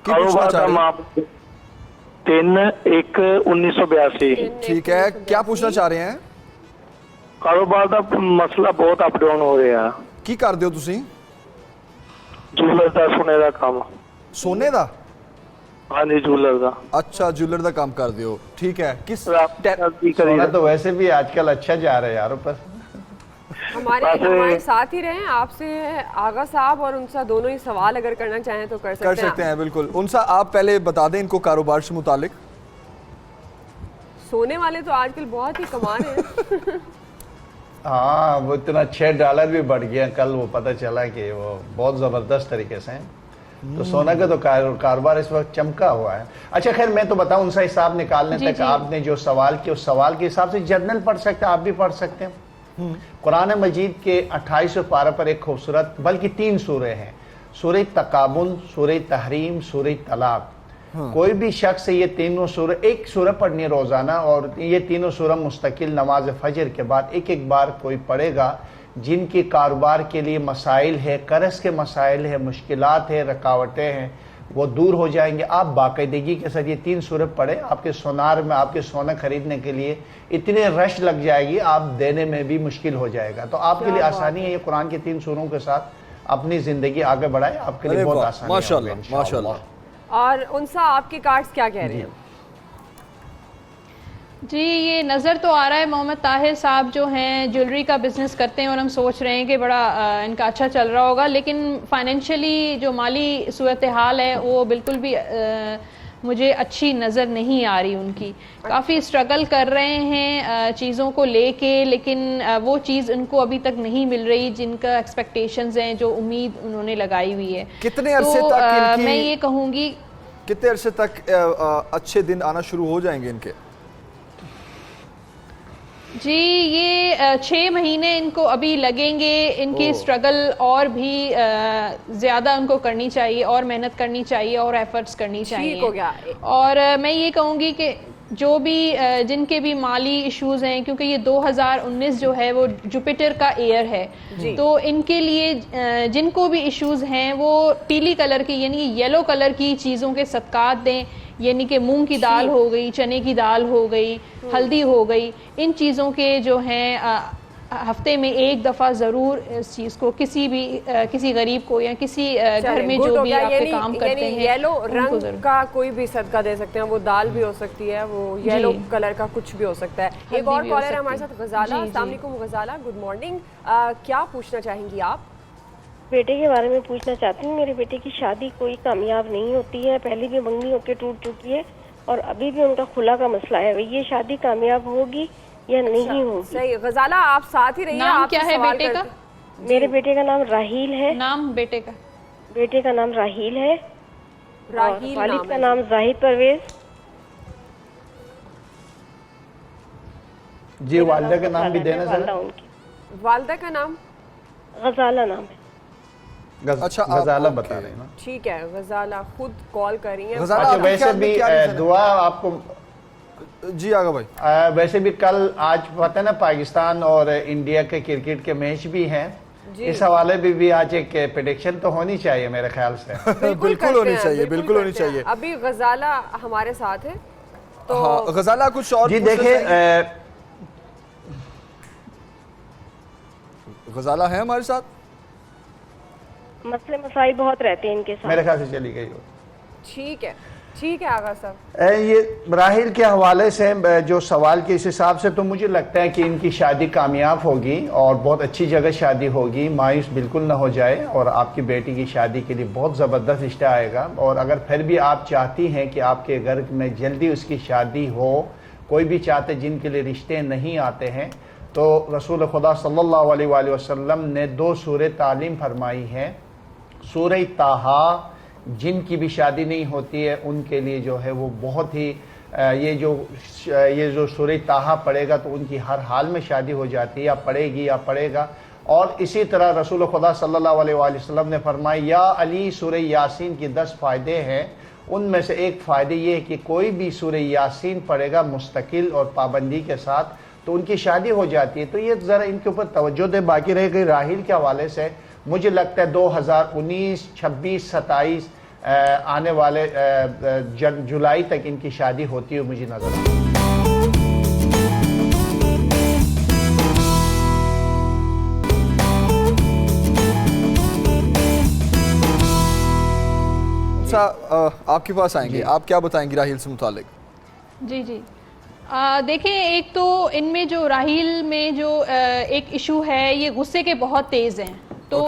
کاروبار کا معاملہ 3/1/1982. ٹھیک ہے, کیا پوچھنا چاہ رہے ہیں؟ کاروبار کا مسئلہ بہت اپ ڈاؤن ہو رہا ہے. کی کر دیو تسی؟ جولر دا, سونے دا کام. سونے دا؟ ہاں جی, جولر دا. اچھا, جولر دا کام کر دیو. ٹھیک ہے, کس سونا تو ویسے بھی آج کل اچھا جا رہا ہے یار. پر ہمارے ساتھ ہی رہیں. آپ سے آغا صاحب اور انسا دونوں ہی سوال اگر کرنا چاہیں تو کر سکتے ہیں. بالکل. انسا آپ پہلے بتا دیں ان کو کاروبار سے متعلق. سونے والے تو آج کل بہت ہی کما رہے ہیں. ہاں, وہ اتنا $6 بھی بڑھ گیا. کل وہ پتہ چلا کہ وہ بہت زبردست طریقے سے ہیں. تو سونا کا تو کاروبار اس وقت چمکا ہوا ہے. اچھا خیر, میں تو بتاؤں, ان سے حساب نکالنے تک آپ نے جو سوال کیا, اس سوال کے حساب سے جرنل پڑھ سکتے ہیں, آپ بھی پڑھ سکتے ہیں. قرآن مجید کے 28 پارہ پر ایک خوبصورت بلکہ 3 سورے ہیں, سورہ تقابن, سورہ تحریم, سورہ طلاق. کوئی بھی شخص یہ تینوں سورہ, ایک سورہ پڑھنی روزانہ, اور یہ تینوں سورہ مستقل نماز فجر کے بعد ایک بار کوئی پڑھے گا, جن کی کاروبار کے لیے مسائل ہے, قرض کے مسائل ہے, مشکلات ہے, رکاوٹیں ہیں, وہ دور ہو جائیں گے. آپ باقاعدگی کے ساتھ یہ 3 سورہ پڑھیں, آپ کے سونار میں, آپ کے سونا خریدنے کے لیے اتنے رش لگ جائے گی, آپ دینے میں بھی مشکل ہو جائے گا. تو آپ کے لیے آسانی ہے, یہ قرآن کے 3 سوروں کے ساتھ اپنی زندگی آگے بڑھائے, آپ کے لیے بہت آسانی ہے. ماشاءاللہ ماشاءاللہ. اور انسا آپ کے کارڈز کیا کہہ رہے ہیں؟ جی, یہ نظر تو آ رہا ہے محمد طاہر صاحب جو ہیں جیولری کا بزنس کرتے ہیں, اور ہم سوچ رہے ہیں کہ بڑا ان کا اچھا چل رہا ہوگا, لیکن فائنینشلی جو مالی صورتحال ہے وہ بالکل بھی مجھے اچھی نظر نہیں آ رہی. ان کی کافی اسٹرگل کر رہے ہیں چیزوں کو لے کے, لیکن وہ چیز ان کو ابھی تک نہیں مل رہی جن کا ایکسپیکٹیشنز ہیں, جو امید انہوں نے لگائی ہوئی ہے. کتنے عرصے تک میں یہ کہوں گی, کتنے عرصے تک اچھے دن آنا شروع ہو جائیں گے ان کے؟ جی, یہ 6 مہینے ان کو ابھی لگیں گے. ان کی اسٹرگل اور بھی زیادہ ان کو کرنی چاہیے, اور محنت کرنی چاہیے, اور ایفرٹس کرنی چاہیے. اور میں یہ کہوں گی کہ جو بھی جن کے بھی مالی ایشوز ہیں, کیونکہ یہ 2019 جو ہے وہ جوپیٹر کا ایئر ہے, تو ان کے لیے جن کو بھی ایشوز ہیں وہ پیلی کلر کی یعنی یلو کلر کی چیزوں کے صدقات دیں, یعنی کہ مونگ کی دال ہو گئی, چنے کی دال ہو گئی, ہلدی ہو گئی, ان چیزوں کے جو ہیں ہفتے میں ایک دفعہ ضرور اس چیز کو کسی غریب کو یا کسی گھر میں جو بھی آپ کے کام کرتے ہیں یلو رنگ کا کوئی بھی صدقہ دے سکتے ہیں. وہ دال بھی ہو سکتی ہے, وہ یلو کلر کا کچھ بھی ہو سکتا ہے. ایک اور کالر ہے ہمارے ساتھ, غزالہ. السلام علیکم غزالہ, گڈ مارننگ. کیا پوچھنا چاہیں گی آپ؟ بیٹے کے بارے میں پوچھنا چاہتی ہوں. میرے بیٹے کی شادی کوئی کامیاب نہیں ہوتی ہے, پہلے بھی منگنی ہو کے ٹوٹ چکی ہے اور ابھی بھی ان کا خلا کا مسئلہ ہے. یہ شادی کامیاب ہوگی یا نہیں ہوگی؟ صحیح. غزالہ آپ ساتھ ہی رہیے. نام کیا ہے بیٹے کا؟ میرے بیٹے کا نام راہیل ہے. نام بیٹے کا؟ بیٹے کا نام راہیل ہے. راہیل. والد کا نام زاہد پرویز. جی والدہ کا نام بھی دینا ذرا. والدہ کا نام غزالہ نام ہے. اچھا غزالہ بتا رہے ہیں نا. ٹھیک ہے, غزالہ خود کال کر رہی ہیں. اچھا ویسے بھی دعا آپ کو. جی آگا بھائی. ویسے بھی کل آج پتہ ہے نا پاکستان اور انڈیا کے کرکٹ کے میچ بھی ہیں, اس حوالے بھی آج ایک پریڈکشن تو ہونی چاہیے میرے خیال سے. بالکل ہونی چاہیے, بالکل ہونی چاہیے. ابھی غزالہ ہمارے ساتھ ہے تو غزالہ کچھ اور. جی دیکھیں غزالہ ہے ہمارے ساتھ. مسئلے مسائل بہت رہتے ہیں ان کے ساتھ. میرے خیال سے چلی گئی ہو. ٹھیک ہے, ٹھیک ہے آغا صاحب. یہ راہیل کے حوالے سے جو سوال کے اس حساب سے تو مجھے لگتا ہے کہ ان کی شادی کامیاب ہوگی اور بہت اچھی جگہ شادی ہوگی. مایوس بالکل نہ ہو جائے, اور آپ کی بیٹی کی شادی کے لیے بہت زبردست رشتہ آئے گا. اور اگر پھر بھی آپ چاہتی ہیں کہ آپ کے گھر میں جلدی اس کی شادی ہو, کوئی بھی چاہتے جن کے لیے رشتے نہیں آتے ہیں, تو رسول خدا صلی اللہ علیہ وآلہ وسلم نے 2 سورہ تعلیم فرمائی ہیں. سورہ طٰہٰ, جن کی بھی شادی نہیں ہوتی ہے ان کے لیے جو ہے وہ بہت ہی یہ جو سورہ طٰہٰ پڑھے گا تو ان کی ہر حال میں شادی ہو جاتی ہے, یا پڑھے گی یا پڑھے گا. اور اسی طرح رسول خدا صلی اللہ علیہ وآلہ وسلم نے فرمایا یا علی سورہ یاسین کی 10 فائدے ہیں, ان میں سے ایک فائدے یہ ہے کہ کوئی بھی سورہ یاسین پڑھے گا مستقل اور پابندی کے ساتھ تو ان کی شادی ہو جاتی ہے. تو یہ ذرا ان کے اوپر توجہ دے. باقی رہ گئی راہیل کے حوالے سے, مجھے لگتا ہے 2019, 26, 27 آنے والے جولائی تک ان کی شادی ہوتی ہے مجھے نظر آتا ہے. آپ کے پاس آئیں گے, آپ کیا بتائیں گی راہیل سے متعلق؟ جی دیکھیں, ایک تو ان میں جو راہیل میں جو ایک ایشو ہے, یہ غصے کے بہت تیز ہیں. تو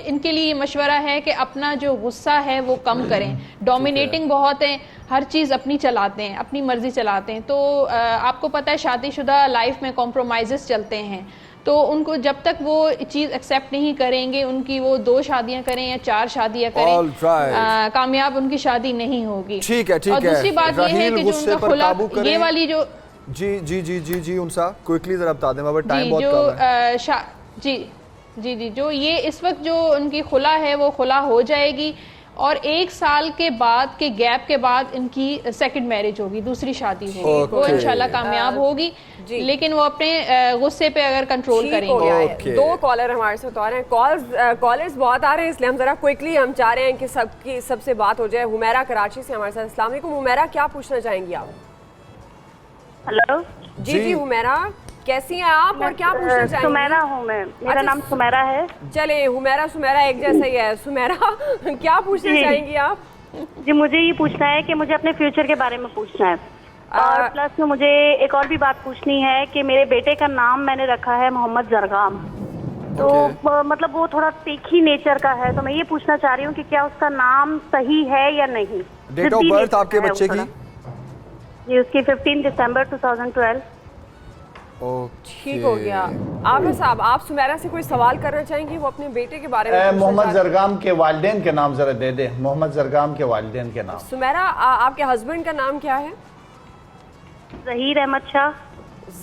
ان کے لیے مشورہ ہے کہ اپنا جو غصہ ہے وہ کم کریں. ڈومینیٹنگ بہت ہیں, ہر چیز اپنی چلاتے ہیں, اپنی مرضی چلاتے ہیں. تو آپ کو پتہ ہے شادی شدہ لائف میں کمپرومائزز چلتے ہیں, تو ان کو جب تک وہ چیز ایکسیپٹ نہیں کریں گے, ان کی وہ 2 شادیاں کریں یا 4 شادیاں کریں, کامیاب ان کی شادی نہیں ہوگی. ٹھیک ہے, اور دوسری بات یہ ہے کہ جو ان کا خلا, یہ والی جو جی انسا کوئکلی ذرا بتا دیں, اب ٹائم بہت کم ہے. جی جو یہ اس وقت جو ان کی خلا ہے وہ خلا ہو جائے گی, اور 1 سال کے بعد کے گیپ کے بعد ان کی سیکنڈ میرج ہوگی, دوسری شادی ہوگی. وہ انشاءاللہ کامیاب ہوگی, لیکن وہ اپنے غصے پہ اگر کنٹرول کریں گے. 2 کالر ہمارے ساتھ آ رہے ہیں, کالرز بہت آ رہے ہیں, اس لیے ہم ذرا کوئکلی ہم چاہ رہے ہیں کہ سب سے بات ہو جائے. حمیرہ کراچی سے ہمارے ساتھ. السلام علیکم حمیرہ, کیا پوچھنا چاہیں گی آپ؟ ہلو. جی حمیرہ, کیسی ہیں آپ اور کیا پوچھنا چاہیں گی؟ سمیرہ ہوں میں, میرا نام سمیرہ ہے. چلے حمیرہ ایک جیسا ہی ہے. سمیرہ کیا پوچھنا چاہیں گی آپ؟ جی مجھے یہ پوچھنا ہے کہ مجھے اپنے فیوچر کے بارے میں پوچھنا ہے, اور پلس مجھے ایک اور بھی بات پوچھنی ہے کہ میرے بیٹے کا نام میں نے رکھا ہے محمد زرغام, تو مطلب وہ تھوڑا تیکھی نیچر کا ہے, تو میں یہ پوچھنا چاہ رہی ہوں کہ کیا اس کا نام صحیح ہے یا نہیں. ڈیٹ آف برتھ آپ کے بچے کی؟ جی اس کی 15 دسمبر 2012. ٹھیک ہو گیا. آغا صاحب, آپ سمیرہ سے کوئی سوال کرنا چاہیں گی؟ وہ اپنے بیٹے کے بارے میں محمد زرغام کے والدین کے نام ذرا دے دیں. محمد زرغام کے والدین کے نام. سمیرہ, آپ کے ہسبینڈ کا نام کیا ہے؟ ظہیر احمد شاہ.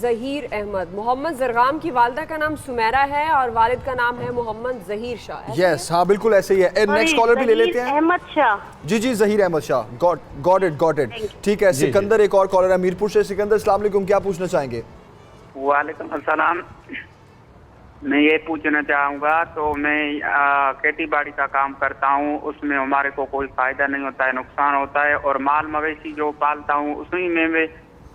ظہیر احمد. محمد زرغام کی والدہ کا نام سمیرہ ہے اور والد کا نام ہے محمد ظہیر شاہ. یس, ہاں بالکل ایسے ہی ہے. نیکسٹ کالر بھی لے لیتے ہیں. احمد شاہ. جی ظہیر احمد شاہ. Got it. ٹھیک ہے, سکندر ایک اور کالر ہے میرپور سے. سکندر السلام علیکم, کیا پوچھنا چاہیں گے؟ وعلیکم السلام. میں یہ پوچھنا چاہوں گا, تو میں کھیتی باڑی کا کام کرتا ہوں, اس میں ہمارے کو کوئی فائدہ نہیں ہوتا ہے, نقصان ہوتا ہے, اور مال مویشی جو پالتا ہوں اسی میں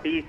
30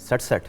67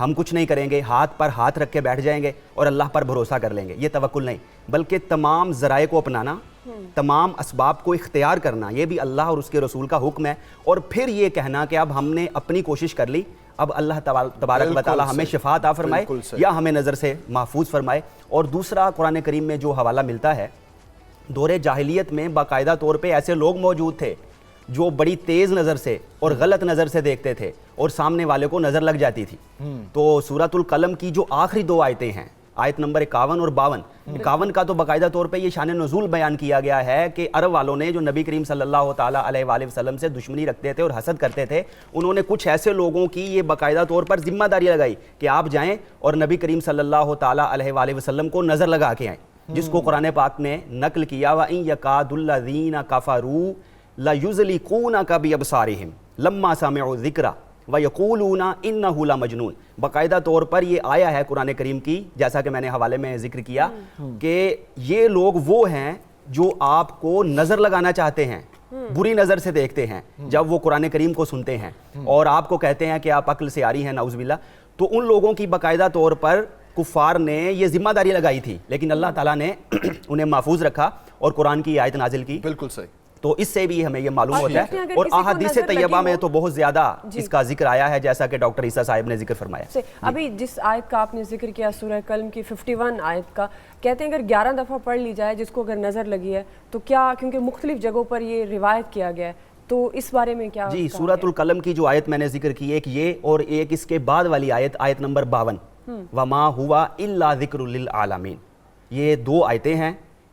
ہم کچھ نہیں کریں گے, ہاتھ پر ہاتھ رکھ کے بیٹھ جائیں گے اور اللہ پر بھروسہ کر لیں گے, یہ توکل نہیں, بلکہ تمام ذرائع کو اپنانا, تمام اسباب کو اختیار کرنا, یہ بھی اللہ اور اس کے رسول کا حکم ہے. اور پھر یہ کہنا کہ اب ہم نے اپنی کوشش کر لی, اب اللہ تبارک و تعالی ہمیں شفا عطا فرمائے یا ہمیں نظر سے محفوظ فرمائے. اور دوسرا قرآن کریم میں جو حوالہ ملتا ہے, دور جاہلیت میں باقاعدہ طور پہ ایسے لوگ موجود تھے جو بڑی تیز نظر سے اور غلط نظر سے دیکھتے تھے اور سامنے والے کو نظر لگ جاتی تھی. تو سورۃ القلم کی جو آخری 2 آیتیں ہیں, آیت نمبر 51 اور 52, 51 کا تو باقاعدہ طور پہ یہ شان نزول بیان کیا گیا ہے کہ عرب والوں نے جو نبی کریم صلی اللہ تعالیٰ علیہ وآلہ وسلم سے دشمنی رکھتے تھے اور حسد کرتے تھے, انہوں نے کچھ ایسے لوگوں کی یہ باقاعدہ طور پر ذمہ داری لگائی کہ آپ جائیں اور نبی کریم صلی اللہ تعالیٰ علیہ وآلہ وسلم کو نظر لگا کے آئیں, جس کو قرآن پاک نے نقل کیا, وَإِن يَكَادُ الَّذِينَ كَفَرُوا لَيُزْلِقُونَكَ بِأَبْصَارِهِمْ لَمَّا سَمِعُوا الذِّكْرَ وَيَقُولُونَ إِنَّهُ لَمَجْنُونَ. باقاعدہ طور پر یہ آیا ہے قرآن کریم کی, جیسا کہ میں نے حوالے میں ذکر کیا, کہ یہ لوگ وہ ہیں جو آپ کو نظر لگانا چاہتے ہیں, بری نظر سے دیکھتے ہیں جب وہ قرآن کریم کو سنتے ہیں اور آپ کو کہتے ہیں کہ آپ عقل سے آ رہی ہیں, نعوذ باللہ. تو ان لوگوں کی باقاعدہ طور پر کفار نے یہ ذمہ داری لگائی تھی, لیکن اللہ تعالیٰ نے انہیں محفوظ رکھا اور قرآن کی آیت نازل کی. بالکل صحیح. تو اس سے بھی ہمیں یہ معلوم ہوتا ہے. اور احادیث طیبہ میں تو بہت زیادہ اس کا ذکر آیا ہے, جیسا کہ ڈاکٹر عیسیٰ صاحب نے ذکر فرمایا. ابھی جس آیت کا آپ نے ذکر کیا, سورہ قلم کی 51 آیت کا, کہتے ہیں اگر 11 دفعہ پڑھ لی جائے جس کو اگر نظر لگی ہے تو کیا, کیونکہ مختلف جگہوں پر یہ روایت کیا گیا ہے, تو اس بارے میں کیا؟ جی, سورۃ القلم کی جو آیت میں نے ذکر کی, ایک یہ اور ایک اس کے بعد والی آیت, آیت نمبر 52, وَمَا هُوَ إِلَّا ذِكْرٌ لِلْعَالَمِينَ, یہ 2 آیتیں ہیں.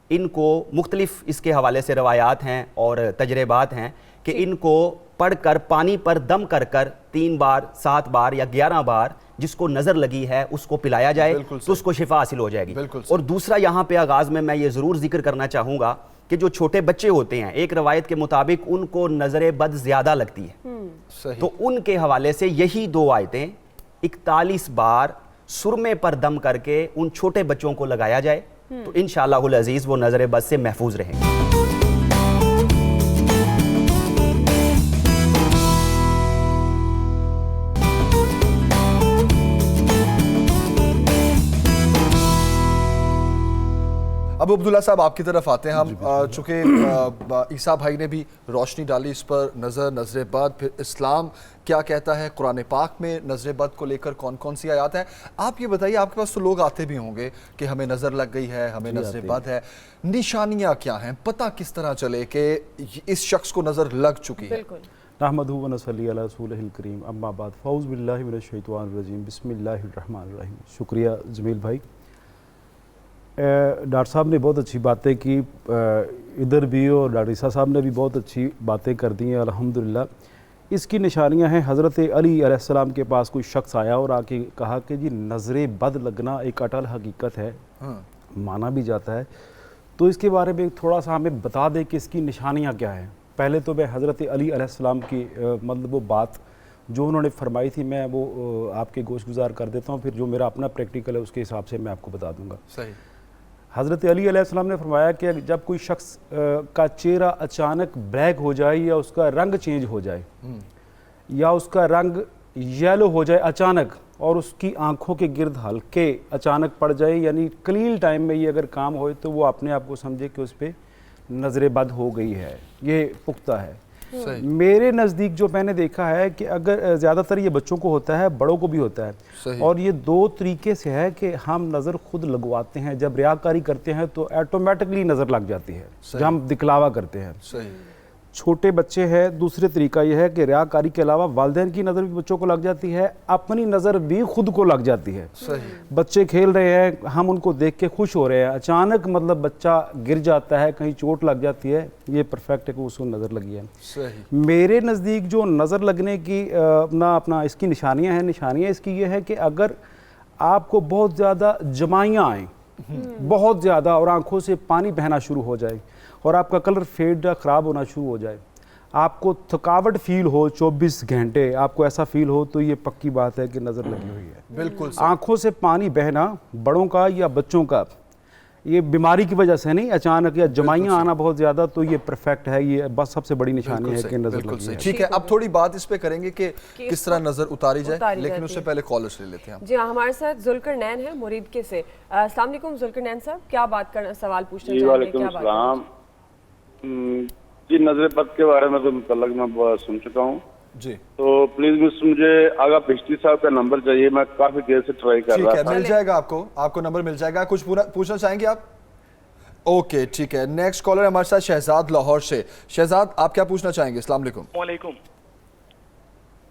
ان کو مختلف اس کے حوالے سے روایات ہیں اور تجربات ہیں کہ ان کو پڑھ کر پانی پر دم کر کر 3 بار 7 بار یا 11 بار جس کو نظر لگی ہے اس کو پلایا جائے تو اس کو شفا حاصل ہو جائے گی. اور دوسرا یہاں پہ آغاز میں یہ ضرور ذکر کرنا چاہوں گا کہ جو چھوٹے بچے ہوتے ہیں, ایک روایت کے مطابق ان کو نظر بد زیادہ لگتی ہے, تو ان کے حوالے سے یہی 2 آیتیں 41 بار سرمے پر دم کر کے ان چھوٹے بچوں کو لگایا جائے تو انشاءاللہ العزیز وہ نظر بد سے محفوظ رہیں گے. اب عبداللہ صاحب آپ کی طرف آتے ہیں ہم, چونکہ عیسیٰ بھائی نے بھی روشنی ڈالی اس پر, نظر بد, پھر اسلام کیا کہتا ہے, قرآن پاک میں نظر بد کو لے کر کون کون سی آیات ہیں. آپ یہ بتائیے, آپ کے پاس تو لوگ آتے بھی ہوں گے کہ ہمیں نظر لگ گئی ہے, ہمیں نظر بد ہے, نشانیاں کیا ہیں, پتہ کس طرح چلے کہ اس شخص کو نظر لگ چکی ہے؟ نحمدہ و نصلی علی رسولہ الکریم, اما بعد, فاعوذ باللہ من الشیطان الرجیم, بسم اللہ الرحمن الرحیم. شکریہ جمیل بھائی. ڈاکٹر صاحب نے بہت اچھی باتیں کی ادھر بھی, اور ڈاکٹر عیسیٰ صاحب نے بھی بہت اچھی باتیں کر دی ہیں الحمدللہ. اس کی نشانیاں ہیں, حضرت علی علیہ السلام کے پاس کوئی شخص آیا اور آ کے کہا کہ جی نظر بد لگنا ایک اٹل حقیقت ہے, مانا بھی جاتا ہے, تو اس کے بارے میں تھوڑا سا ہمیں بتا دیں کہ اس کی نشانیاں کیا ہیں. پہلے تو میں حضرت علی علیہ السلام کی مطلب وہ بات جو انہوں نے فرمائی تھی میں وہ آپ کے گوش گزار کر دیتا ہوں, پھر جو میرا اپنا پریکٹیکل ہے اس کے حساب سے میں آپ کو بتا دوں گا. صحیح. حضرت علی علیہ السلام نے فرمایا کہ جب کوئی شخص کا چہرہ اچانک بلیک ہو جائے یا اس کا رنگ چینج ہو جائے یا اس کا رنگ یلو ہو جائے اچانک, اور اس کی آنکھوں کے گرد ہلکے اچانک پڑ جائے, یعنی قلیل ٹائم میں یہ اگر کام ہوئے تو وہ اپنے آپ کو سمجھے کہ اس پہ نظر بد ہو گئی ہے, یہ پختہ ہے. میرے نزدیک جو میں نے دیکھا ہے کہ اگر زیادہ تر یہ بچوں کو ہوتا ہے, بڑوں کو بھی ہوتا ہے, اور یہ 2 طریقے سے ہے کہ ہم نظر خود لگواتے ہیں, جب ریاکاری کرتے ہیں تو ایٹومیٹکلی نظر لگ جاتی ہے جب ہم دکھلاوا کرتے ہیں. چھوٹے بچے ہیں, دوسرے طریقہ یہ ہے کہ ریاکاری کے علاوہ والدین کی نظر بھی بچوں کو لگ جاتی ہے, اپنی نظر بھی خود کو لگ جاتی ہے. بچے کھیل رہے ہیں, ہم ان کو دیکھ کے خوش ہو رہے ہیں, اچانک مطلب بچہ گر جاتا ہے, کہیں چوٹ لگ جاتی ہے, یہ پرفیکٹ ہے کہ اس کو نظر لگی ہے. میرے نزدیک جو نظر لگنے کی اپنا اس کی نشانیاں ہیں, نشانیاں اس کی یہ ہے کہ اگر آپ کو بہت زیادہ جمائیاں آئیں, بہت زیادہ, اور آنکھوں سے پانی بہنا شروع ہو جائے, اور آپ کا کلر فیڈ یا خراب ہونا شروع ہو جائے, آپ کو تھکاوٹ فیل ہو 24 گھنٹے, آپ کو ایسا فیل ہو, تو یہ پکی بات ہے کہ نظر لگی ہوئی ہے. بالکل. آنکھوں سے پانی بہنا بڑوں کا یا بچوں کا, یہ بیماری کی وجہ سے نہیں, اچانک یا جمائیاں آنا بہت زیادہ, تو یہ پرفیکٹ ہے, یہ بس سب سے بڑی نشانی ہے کہ نظر لگی ہے. ٹھیک ہے, اب تھوڑی بات اس پہ کریں گے کہ کس طرح نظر اتاری جائے, لیکن اس سے پہلے کالرز لے لیتے ہیں. جی ہاں, ہمارے ساتھ ذوالقرنین ہے مرید کے سے. السلام علیکم ذوالقرنین صاحب, کیا بات کرنا, سوال پوچھنا چاہیں گے؟ وعلیکم السلام. جی نظر بد کے بارے میں تو متعلق میں سن چکا ہوں جی, تو پلیز مجھے آگا بھشتی صاحب کا نمبر چاہیے, میں کافی دیر سے ٹرائی کر رہا تھا. مل جائے گا آپ کو نمبر مل جائے گا. کچھ پوچھنا چاہیں گے آپ؟ اوکے ٹھیک ہے. نیکسٹ کالر ہمارے ساتھ شہزاد لاہور سے. شہزاد آپ کیا پوچھنا چاہیں گے؟ السلام علیکم.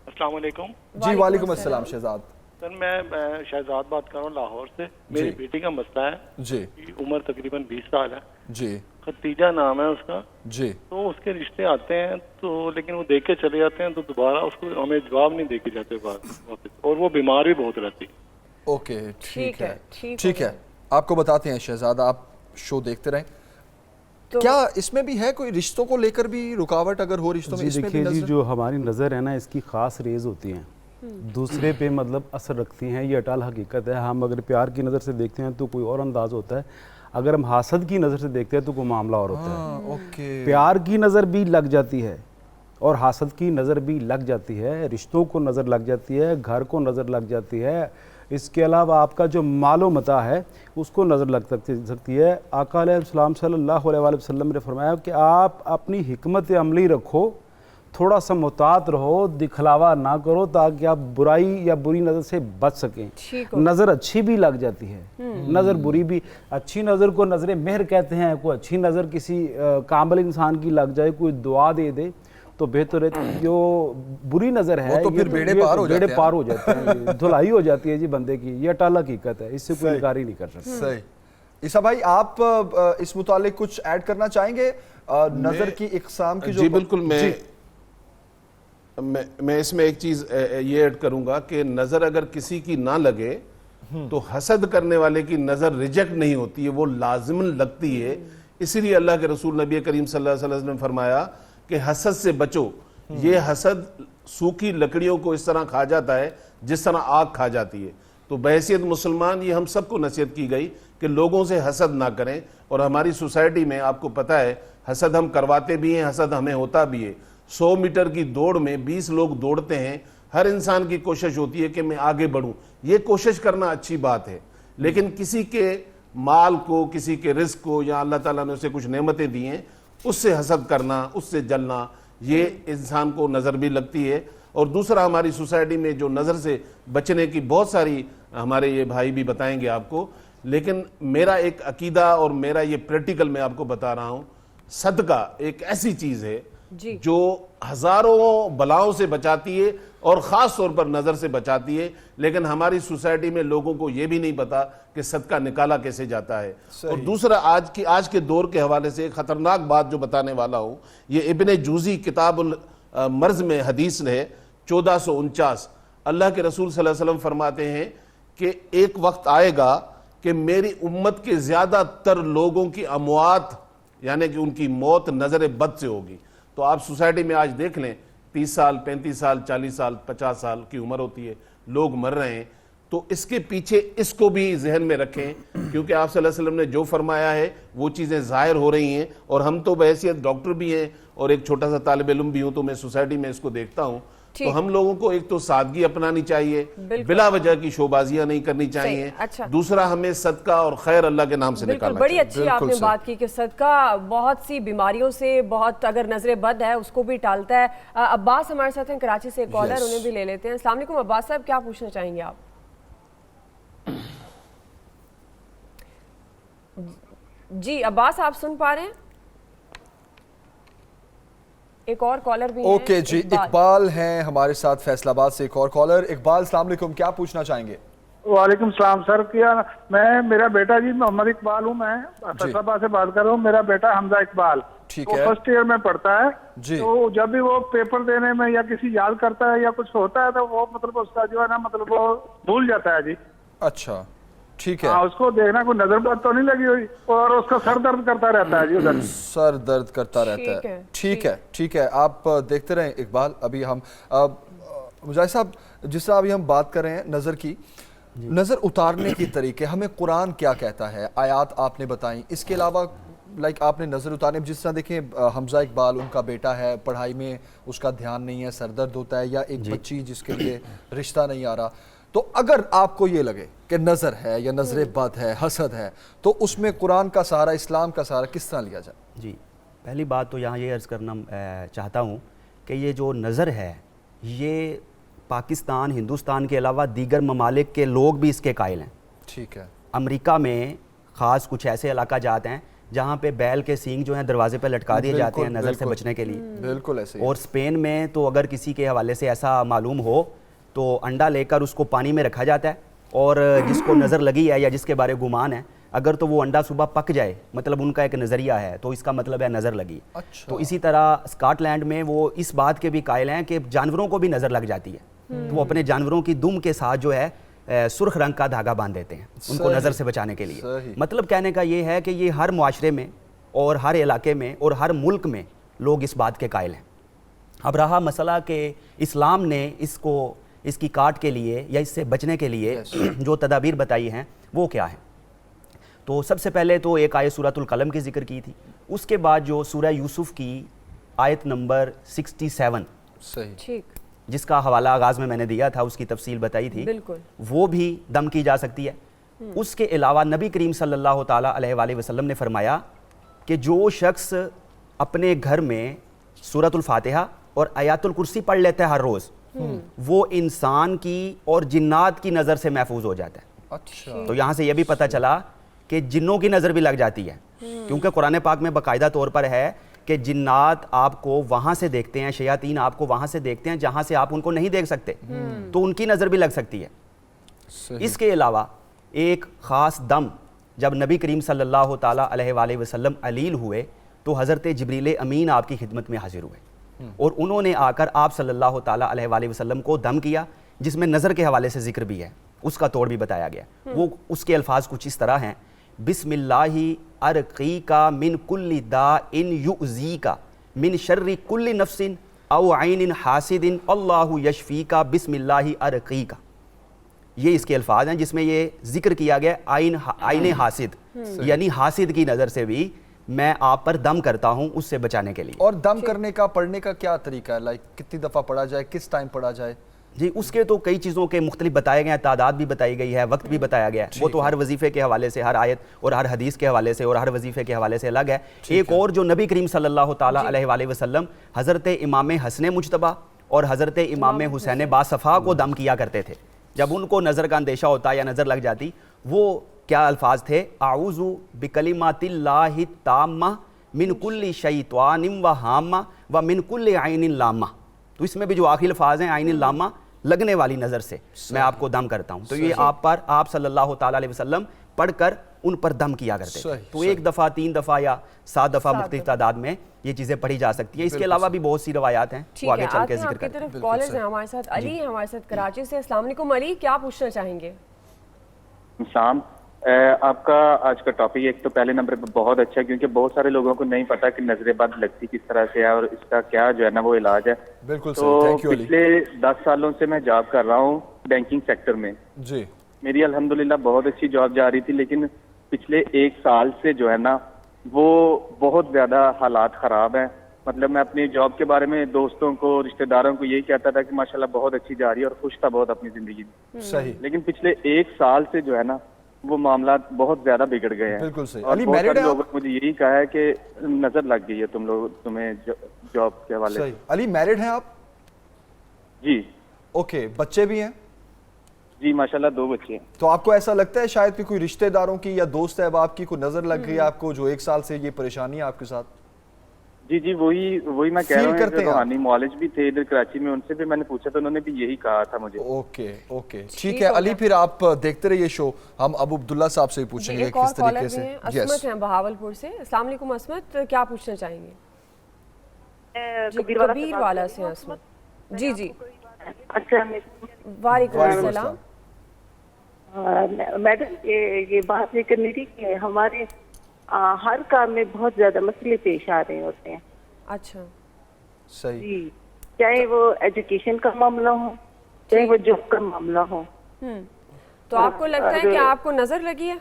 السلام علیکم. جی وعلیکم السلام شہزاد. سر میں شہزاد بات کر رہا ہوں لاہور سے. میری بیٹی کا مسئلہ ہے جی, عمر تقریباً 20 سال ہے جی, ختیجہ نام ہے اس کا جی. تو اس کے رشتے آتے ہیں تو لیکن وہ دیکھ کے چلے جاتے ہیں, تو دوبارہ اس کو ہمیں جواب نہیں دے کے جاتے واپس, اور وہ بیمار بھی بہت رہتی. اوکے ٹھیک ہے, ٹھیک ہے, آپ کو بتاتے ہیں شہزاد, آپ شو دیکھتے رہیں. کیا اس میں بھی ہے کوئی رشتوں کو لے کر بھی رکاوٹ اگر ہو رشتوں میں؟ اس میں بھی دیکھیے جی, جو ہماری نظر ہے نا اس کی خاص ریز ہوتی ہیں, دوسرے پہ مطلب اثر رکھتی ہیں, یہ اٹل حقیقت ہے. ہم اگر پیار کی نظر سے دیکھتے ہیں تو کوئی اور انداز ہوتا ہے, اگر ہم حسد کی نظر سے دیکھتے ہیں تو کوئی معاملہ اور ہوتا ہے. پیار کی نظر بھی لگ جاتی ہے اور حسد کی نظر بھی لگ جاتی ہے, رشتوں کو نظر لگ جاتی ہے, گھر کو نظر لگ جاتی ہے, اس کے علاوہ آپ کا جو مال و متاع ہے اس کو نظر لگ سکتی ہے. آقا علیہ السلام صلی اللہ علیہ وآلہ وسلم نے فرمایا کہ آپ اپنی حکمت عملی رکھو, تھوڑا سا محتاط رہو, دکھلاوا نہ کرو تاکہ آپ برائی یا بری نظر سے بچ سکیں. نظر اچھی بھی لگ جاتی ہے, نظر بری بھی. اچھی نظر کو نظر مہر کہتے ہیں, کوئی اچھی نظر کسی کامل انسان کی لگ جائے, کوئی دعا دے دے تو بہتر ہے. جو بری نظر ہے تو پھر بیڑے پار ہو جاتے ہیں, دھلائی ہو جاتی ہے جی بندے کی. یہ اٹل حقیقت ہے, اس سے کوئی انکار ہی نہیں کر سکتا. صحیح. عیسیٰ بھائی آپ اس متعلق کچھ ایڈ کرنا چاہیں گے نظر کی اقسام کی؟ جی بالکل, میں اس میں ایک چیز یہ ایڈ کروں گا کہ نظر اگر کسی کی نہ لگے تو حسد کرنے والے کی نظر ریجیکٹ نہیں ہوتی ہے, وہ لازماً لگتی ہے. اسی لیے اللہ کے رسول نبی کریم صلی اللہ علیہ وسلم نے فرمایا کہ حسد سے بچو. یہ حسد سوکھی لکڑیوں کو اس طرح کھا جاتا ہے جس طرح آگ کھا جاتی ہے. تو بحیثیت مسلمان یہ ہم سب کو نصیحت کی گئی کہ لوگوں سے حسد نہ کریں. اور ہماری سوسائٹی میں آپ کو پتہ ہے حسد ہم کرواتے بھی ہیں, حسد ہمیں ہوتا بھی ہے. 100 میٹر کی دوڑ میں 20 لوگ دوڑتے ہیں, ہر انسان کی کوشش ہوتی ہے کہ میں آگے بڑھوں. یہ کوشش کرنا اچھی بات ہے, لیکن کسی کے مال کو, کسی کے رزق کو, یا اللہ تعالیٰ نے اسے کچھ نعمتیں دی ہیں, اس سے حسد کرنا, اس سے جلنا, یہ انسان کو نظر بھی لگتی ہے. اور دوسرا, ہماری سوسائٹی میں جو نظر سے بچنے کی بہت ساری ہمارے یہ بھائی بھی بتائیں گے آپ کو, لیکن میرا ایک عقیدہ اور میرا یہ پریکٹیکل میں آپ کو بتا رہا ہوں, صدقہ ایک ایسی چیز ہے جو ہزاروں بلاؤں سے بچاتی ہے اور خاص طور پر نظر سے بچاتی ہے. لیکن ہماری سوسائٹی میں لوگوں کو یہ بھی نہیں پتا کہ صدقہ نکالا کیسے جاتا ہے. اور دوسرا, آج کے دور کے حوالے سے ایک خطرناک بات جو بتانے والا ہوں, یہ ابن جوزی کتاب المرض میں حدیث ہے 1449. اللہ کے رسول صلی اللہ علیہ وسلم فرماتے ہیں کہ ایک وقت آئے گا کہ میری امت کے زیادہ تر لوگوں کی اموات, یعنی کہ ان کی موت نظر بد سے ہوگی. تو آپ سوسائٹی میں آج دیکھ لیں, 30 سال 35 سال 40 سال 50 سال کی عمر ہوتی ہے, لوگ مر رہے ہیں. تو اس کے پیچھے اس کو بھی ذہن میں رکھیں, کیونکہ آپ صلی اللہ علیہ وسلم نے جو فرمایا ہے وہ چیزیں ظاہر ہو رہی ہیں. اور ہم تو بحیثیت ڈاکٹر بھی ہیں اور ایک چھوٹا سا طالب علم بھی ہوں, تو میں سوسائٹی میں اس کو دیکھتا ہوں. تو ہم لوگوں کو ایک تو سادگی اپنانی چاہیے, بلا وجہ کی شوبازیاں نہیں کرنی چاہیے. دوسرا, ہمیں صدقہ اور خیر اللہ کے نام سے نکالنا چاہیے. بڑی اچھی آپ نے بات کی کہ صدقہ بہت سی بیماریوں سے, بہت اگر نظر بد ہے اس کو بھی ٹالتا ہے. عباس ہمارے ساتھ ہیں کراچی سے, کالر, انہیں بھی لے لیتے ہیں. السلام علیکم عباس صاحب, کیا پوچھنا چاہیں گے آپ؟ جی عباس, آپ سن پا رہے ہیں؟ ایک اور کالر بھی ہیں. اوکے جی, اقبال ہیں ہمارے ساتھ فیصل آباد سے, ایک اور کالر. اقبال السلام علیکم, کیا پوچھنا چاہیں گے؟ وعلیکم السلام سر. کیا میرا بیٹا جی محمد اقبال ہوں, میں فیصل آباد سے بات کر رہا ہوں. میرا بیٹا حمزہ اقبال, وہ فرسٹ ایئر میں پڑھتا ہے. تو جب بھی وہ پیپر دینے میں یا کسی یاد کرتا ہے یا کچھ ہوتا ہے تو وہ مطلب اس کا جو ہے نا مطلب وہ بھول جاتا ہے جی. اچھا ٹھیک ہے. اس کو دیکھنا کوئی نظر بد تو نہیں لگی ہوئی, اور اس کا سر درد کرتا رہتا ہے جی, ادھر سر درد کرتا رہتا ہے. ٹھیک ہے ٹھیک ہے, آپ دیکھتے رہیں اقبال. ابھی ہم مجاہد صاحب, جس طرح ابھی ہم بات کر رہے ہیں نظر کی, نظر اتارنے کے طریقے ہمیں قرآن کیا کہتا ہے؟ آیات آپ نے بتائیں، اس کے علاوہ لائک آپ نے نظر اتارنے، جس طرح دیکھیں حمزہ اقبال ان کا بیٹا ہے، پڑھائی میں اس کا دھیان نہیں ہے، سر درد ہوتا ہے، یا ایک بچی جس کے لیے رشتہ نہیں آ رہا، تو اگر آپ کو یہ لگے کہ نظر ہے یا نظر بد ہے، حسد ہے، تو اس میں قرآن کا سہارا، اسلام کا سہارا کس طرح لیا جائے؟ جی پہلی بات تو یہاں یہ عرض کرنا چاہتا ہوں کہ یہ جو نظر ہے یہ پاکستان، ہندوستان کے علاوہ دیگر ممالک کے لوگ بھی اس کے قائل ہیں. ٹھیک ہے. امریکہ میں خاص کچھ ایسے علاقہ جات ہیں جہاں پہ بیل کے سینگ جو ہیں دروازے پہ لٹکا دیے جاتے ہیں نظر سے بچنے کے لیے. بالکل ایسے. اور اسپین میں تو اگر کسی کے حوالے سے ایسا معلوم ہو تو انڈا لے کر اس کو پانی میں رکھا جاتا ہے، اور جس کو نظر لگی ہے یا جس کے بارے گمان ہے، اگر تو وہ انڈا صبح پک جائے، مطلب ان کا ایک نظریہ ہے، تو اس کا مطلب ہے نظر لگی. تو اسی طرح اسکاٹ لینڈ میں وہ اس بات کے بھی قائل ہیں کہ جانوروں کو بھی نظر لگ جاتی ہے، تو وہ اپنے جانوروں کی دم کے ساتھ جو ہے سرخ رنگ کا دھاگا باندھ دیتے ہیں ان کو نظر سے بچانے کے لیے. مطلب کہنے کا یہ ہے کہ یہ ہر معاشرے میں اور ہر علاقے میں اور ہر ملک میں لوگ اس بات کے قائل ہیں. اب رہا مسئلہ کہ اسلام نے اس کی کاٹ کے لیے یا اس سے بچنے کے لیے جو تدابیر بتائی ہیں وہ کیا ہیں. تو سب سے پہلے تو ایک آیت سورۃ القلم کی ذکر کی تھی، اس کے بعد جو سورہ یوسف کی آیت نمبر 67 ٹھیک جس کا حوالہ آغاز میں نے دیا تھا، اس کی تفصیل بتائی تھی، وہ بھی دم کی جا سکتی ہے. اس کے علاوہ نبی کریم صلی اللہ تعالیٰ علیہ وآلہ وسلم نے فرمایا کہ جو شخص اپنے گھر میں سورۃ الفاتحہ اور آیات الکرسی پڑھ لیتا ہے ہر روز، وہ انسان کی اور جنات کی نظر سے محفوظ ہو جاتا ہے. اچھا. تو یہاں سے یہ بھی پتہ چلا کہ جنوں کی نظر بھی لگ جاتی ہے، کیونکہ قرآن پاک میں باقاعدہ طور پر ہے کہ جنات آپ کو وہاں سے دیکھتے ہیں، شیاطین آپ کو وہاں سے دیکھتے ہیں جہاں سے آپ ان کو نہیں دیکھ سکتے، تو ان کی نظر بھی لگ سکتی ہے. اس کے علاوہ ایک خاص دم جب نبی کریم صلی اللہ تعالیٰ علیہ وآلہ وسلم علیل ہوئے تو حضرت جبریل امین آپ کی خدمت میں حاضر ہوئے، اور انہوں نے آ کر آپ صلی اللہ تعالیٰ علیہ وآلہ وسلم کو دم کیا، جس میں نظر کے حوالے سے ذکر بھی ہے، اس کا توڑ بھی بتایا گیا. وہ اس کے الفاظ کچھ اس طرح ہیں: بسم اللہ ارقیکا من کل داء یؤذیکا من شر کل نفس او عین حاسد اللہ یشفیکا بسم اللہ ارقیکا. یہ اس کے الفاظ ہیں جس میں یہ ذکر کیا گیا عین حاسد، یعنی حاسد کی نظر سے بھی میں آپ پر دم کرتا ہوں اس سے بچانے کے لیے. اور دم کرنے کا پڑھنے کا کیا طریقہ ہے؟ لائک کتنی دفعہ پڑھا جائے، کس ٹائم پڑھا جائے؟ جی اس کے تو کئی چیزوں کے مختلف بتائے گئے ہیں، تعداد بھی بتائی گئی ہے، وقت بھی بتایا گیا ہے. وہ تو ہر وظیفے کے حوالے سے، ہر آیت اور ہر حدیث کے حوالے سے اور ہر وظیفے کے حوالے سے الگ ہے. ایک اور جو نبی کریم صلی اللہ تعالیٰ علیہ وآلہ وسلم حضرت امام حسن مجتبیٰ اور حضرت امام حسین باصفا کو دم کیا کرتے تھے. جب ان کو نظر کا اندیشہ ہوتا یا نظر لگ جاتی، وہ کیا الفاظ تھے؟ اعوذ بکلمات اللہ التامہ من کل شیطان وہامہ ومن کل عین لامہ. تو اس میں بھی جو آخری الفاظ ہیں عین لامہ، لگنے والی نظر سے میں آپ کو دم کرتا ہوں. تو یہ آپ صلی اللہ تعالیٰ علیہ وسلم پڑھ کر ان پر دم کیا کرتے تھے. تو ایک دفعہ، 3 دفعہ یا 7 دفعہ مختلف تعداد میں یہ چیزیں پڑھی جا سکتی ہیں. اس کے علاوہ بھی بہت سی روایات ہیں، وہ آگے چل کے ذکر کرتے ہیں. کالرز ہیں ہمارے ساتھ. علی ہیں ہمارے ساتھ کراچی سے. السلام علیکم علی، کیا پوچھنا چاہیں گے؟ شام آپ کا آج کا ٹاپک ایک تو پہلے نمبر پہ بہت اچھا ہے، کیونکہ بہت سارے لوگوں کو نہیں پتا کہ نظر بد لگتی کس طرح سے ہے اور اس کا کیا جو ہے نا وہ علاج ہے. بالکل تو پچھلے 10 سالوں سے میں جاب کر رہا ہوں بینکنگ سیکٹر میں. جی میری الحمدللہ بہت اچھی جاب جا رہی تھی، لیکن پچھلے 1 سال سے جو ہے نا وہ بہت زیادہ حالات خراب ہیں. مطلب میں اپنی جاب کے بارے میں دوستوں کو، رشتہ داروں کو یہی کہتا تھا کہ ماشاءاللہ بہت اچھی جا رہی ہے اور خوش تھا بہت اپنی زندگی میں. صحیح. لیکن پچھلے 1 سال سے جو ہے نا وہ معاملات بہت زیادہ بگڑ گئے ہیں. بالکل صحیح. اور بہت سارے لوگوں نے مجھے یہی کہا ہے کہ نظر لگ گئی ہے تمہیں جاب کے حوالے سے. علی میرڈ ہیں آپ؟ جی. اوکے. بچے بھی ہیں؟ جی ماشاءاللہ 2 بچے ہیں. تو آپ کو ایسا لگتا ہے شاید کہ کوئی رشتہ داروں کی یا دوست احباب کی کوئی نظر لگ گئی آپ کو جو 1 سال سے یہ پریشانی ہے آپ کے ساتھ؟ جی وہی میں کہہ رہا ہوں. جو روحانی معالج بھی تھے ادھر کراچی میں، ان سے بھی میں نے پوچھا تو انہوں نے بھی یہی کہا تھا مجھے. اوکے ٹھیک ہے علی، پھر آپ دیکھتے رہیے شو. ہم ابو عبداللہ صاحب سے پوچھیں گے کس طریقے سے. عصمت ہیں بہاولپور سے. السلام علیکم عصمت، کیا پوچھنا چاہیں گے؟ کبیر والا سے عصمت. جی. اچھا وعلیکم السلام. میڈم یہ بات یہ کرنی تھی کہ ہمارے ہر کام میں بہت زیادہ مسئلے پیش آ رہے ہوتے ہیں. اچھا صحیح. جی، چاہے وہ ایجوکیشن کا معاملہ ہو، چاہے وہ جاب کا معاملہ ہو. تو آپ کو لگتا ہے کہ آپ کو نظر لگی ہے؟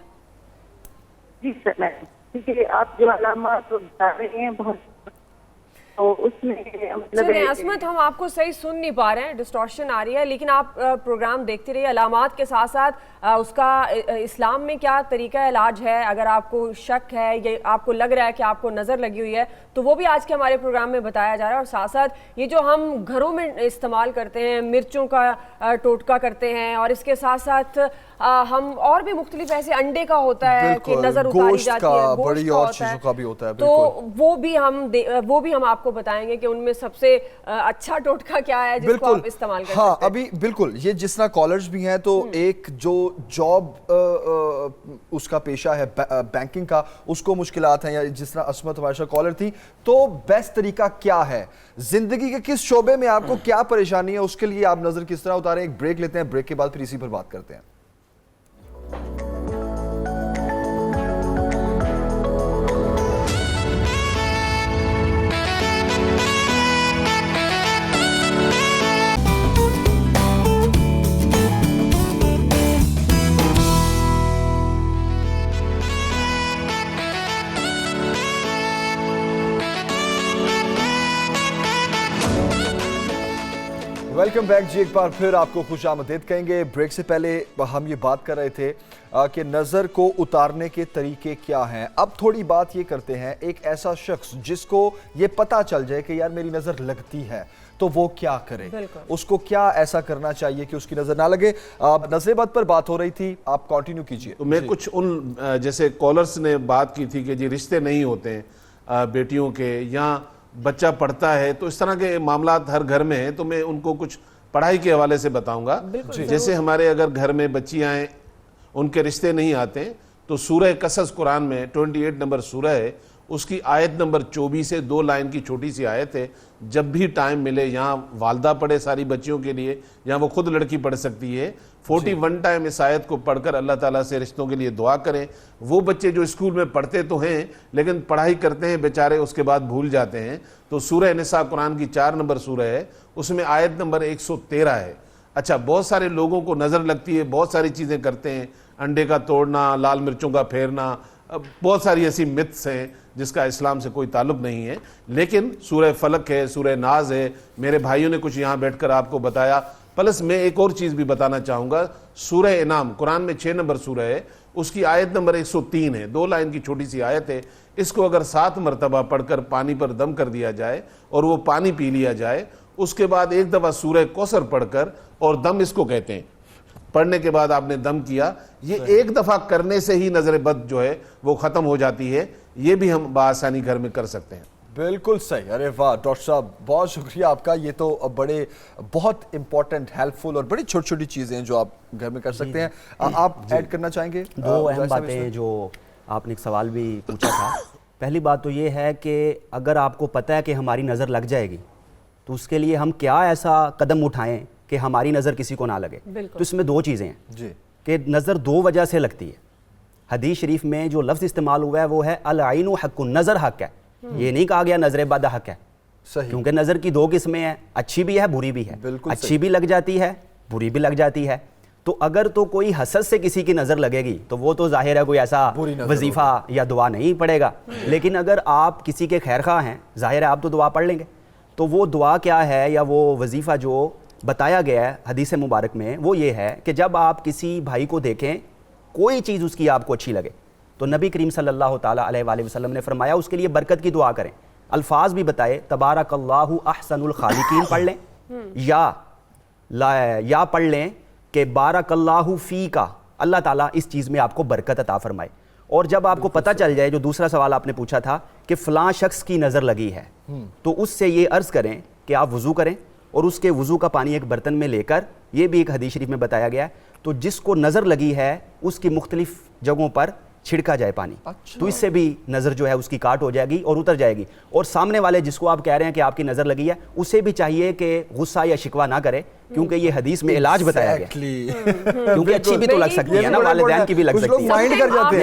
جی سر میم، کیونکہ آپ جو علامات بتا رہے ہیں بہت، تو اس میں مطلب عصمت ہم آپ کو صحیح سن نہیں پا رہے ہیں، ڈسٹورشن آ رہی ہے، لیکن آپ پروگرام دیکھتے رہیے. علامات کے ساتھ ساتھ اس کا اسلام میں کیا طریقہ علاج ہے، اگر آپ کو شک ہے یا آپ کو لگ رہا ہے کہ آپ کو نظر لگی ہوئی ہے تو وہ بھی آج کے ہمارے پروگرام میں بتایا جا رہا ہے. اور ساتھ ساتھ یہ جو ہم گھروں میں استعمال کرتے ہیں، مرچوں کا ٹوٹکا کرتے ہیں، اور اس کے ساتھ ساتھ ہم اور بھی مختلف ایسے انڈے کا ہوتا ہے کہ نظر اتاری جاتی ہے، بڑی اور چیزوں کا بھی ہوتا ہے، تو وہ بھی ہم آپ کو بتائیں گے کہ ان میں سب سے اچھا ٹوٹکا کیا ہے جس کو آپ استعمال کرتے ہیں. ہاں ابھی بالکل یہ جس طرح کالرز بھی ہیں تو ایک جو جاب اس کا پیشہ ہے بینکنگ کا، اس کو مشکلات ہیں، یا جس طرح عصمت ہمارے ساتھ کالر تھی، تو بیسٹ طریقہ کیا ہے، زندگی کے کس شعبے میں آپ کو کیا پریشانی ہے، اس کے لیے آپ نظر کس طرح اتاریں. ایک بریک لیتے ہیں، بریک کے بعد پھر اسی پر بات کرتے ہیں. ویلکم بیک جی، ایک بار پھر آپ کو خوش آمدید کہیں گے. بریک سے پہلے ہم یہ بات کر رہے تھے کہ نظر کو اتارنے کے طریقے کیا ہیں. اب تھوڑی بات یہ کرتے ہیں، ایک ایسا شخص جس کو یہ پتہ چل جائے کہ یار میری نظر لگتی ہے تو وہ کیا کرے، اس کو کیا ایسا کرنا چاہیے کہ اس کی نظر نہ لگے. نظر بد پر بات ہو رہی تھی، آپ کنٹینیو کیجئے. تو میں کچھ ان جیسے کالرز نے بات کی تھی کہ جی رشتے نہیں ہوتے ہیں بیٹیوں کے، یا بچہ پڑھتا ہے، تو اس طرح کے معاملات ہر گھر میں ہیں. تو میں ان کو کچھ پڑھائی کے حوالے سے بتاؤں گا. جیسے ہمارے اگر گھر میں بچیاں ہیں، ان کے رشتے نہیں آتے، تو سورہ قصص قرآن میں 28 نمبر سورہ ہے، اس کی آیت نمبر 24 ہے، 2 لائن کی چھوٹی سی آیت ہے. جب بھی ٹائم ملے، یہاں والدہ پڑھے ساری بچیوں کے لیے، یا وہ خود لڑکی پڑھ سکتی ہے، 41 ٹائم اس آیت کو پڑھ کر اللہ تعالیٰ سے رشتوں کے لیے دعا کریں. وہ بچے جو اسکول میں پڑھتے تو ہیں لیکن پڑھائی کرتے ہیں بیچارے، اس کے بعد بھول جاتے ہیں. تو سورہ نساء قرآن کی 4 نمبر سورہ ہے، اس میں آیت نمبر 113 ہے. اچھا، بہت سارے لوگوں کو نظر لگتی ہے، بہت ساری چیزیں کرتے ہیں، انڈے کا توڑنا، لال مرچوں کا پھیرنا، بہت ساری ایسی متس ہیں جس کا اسلام سے کوئی تعلق نہیں ہے. لیکن سورہ فلق ہے، سورہ ناز ہے، میرے بھائیوں نے کچھ یہاں بیٹھ کر آپ کو بتایا. پلس میں ایک اور چیز بھی بتانا چاہوں گا، سورہ انعام قرآن میں 6 نمبر سورہ ہے، اس کی آیت نمبر 103 ہے، 2 لائن کی چھوٹی سی آیت ہے. اس کو اگر 7 مرتبہ پڑھ کر پانی پر دم کر دیا جائے اور وہ پانی پی لیا جائے، اس کے بعد ایک دفعہ سورہ کوثر پڑھ کر، اور دم اس کو کہتے ہیں، پڑھنے کے بعد آپ نے دم کیا، یہ ایک دفعہ کرنے سے ہی نظر بد جو ہے وہ ختم ہو جاتی ہے. یہ بھی ہم بآسانی گھر میں کر سکتے ہیں. بالکل صحیح. ارے واہ ڈاکٹر صاحب، بہت شکریہ آپ کا. یہ تو بڑے بہت امپورٹنٹ، ہیلپ فل اور بڑی چھوٹی چھوٹی چیزیں ہیں جو آپ گھر میں کر سکتے ہیں. آپ ایڈ کرنا چاہیں گے؟ 2 اہم باتیں جو آپ نے ایک سوال بھی پوچھا تھا. پہلی بات تو یہ ہے کہ اگر آپ کو پتہ ہے کہ ہماری نظر لگ جائے گی تو اس کے لیے ہم کیا ایسا قدم اٹھائیں کہ ہماری نظر کسی کو نہ لگے. تو اس میں 2 چیزیں ہیں کہ نظر 2 وجہ سے لگتی ہے. حدیث شریف میں جو لفظ استعمال ہوا ہے وہ ہے العین حق، نظر حق ہے. یہ نہیں کہا گیا نظر بد حق ہے، کیونکہ نظر کی 2 قسمیں ہیں، اچھی بھی ہے بری بھی ہے. اچھی بھی لگ جاتی ہے، بری بھی لگ جاتی ہے. تو اگر تو کوئی حسد سے کسی کی نظر لگے گی تو وہ تو ظاہر ہے کوئی ایسا وظیفہ یا دعا نہیں پڑھے گا. لیکن اگر آپ کسی کے خیر خواہ ہیں، ظاہر ہے آپ تو دعا پڑھ لیں گے. تو وہ دعا کیا ہے یا وہ وظیفہ جو بتایا گیا ہے حدیث مبارک میں، وہ یہ ہے کہ جب آپ کسی بھائی کو دیکھیں، کوئی چیز اس کی آپ کو اچھی لگے، تو نبی کریم صلی اللہ تعالیٰ علیہ وآلہ وسلم نے فرمایا اس کے لیے برکت کی دعا کریں. الفاظ بھی بتائے، تبارک اللہ احسن الخالقین پڑھ لیں، یا پڑھ لیں کہ بارک اللہ فی کا، اللہ تعالیٰ اس چیز میں آپ کو برکت عطا فرمائے. اور جب آپ کو پتہ چل جائے، جو دوسرا سوال آپ نے پوچھا تھا کہ فلاں شخص کی نظر لگی ہے، تو اس سے یہ عرض کریں کہ آپ وضو کریں، اور اس کے وضو کا پانی ایک برتن میں لے کر، یہ بھی ایک حدیث شریف میں بتایا گیا ہے، تو جس کو نظر لگی ہے اس کی مختلف جگہوں پر چھڑکا جائے پانی. تو اس سے بھی نظر جو ہے اس کی کاٹ ہو جائے گی اور اتر جائے گی. اور سامنے والے جس کو آپ کہہ رہے ہیں کہ آپ کی نظر لگی ہے، اسے بھی چاہیے کہ غصہ یا شکوہ نہ کرے، کیونکہ یہ حدیث میں علاج بتایا گیا. کیونکہ اچھی بھی تو لگ سکتی ہے نا, والدین کی بھی لگ سکتی ہے,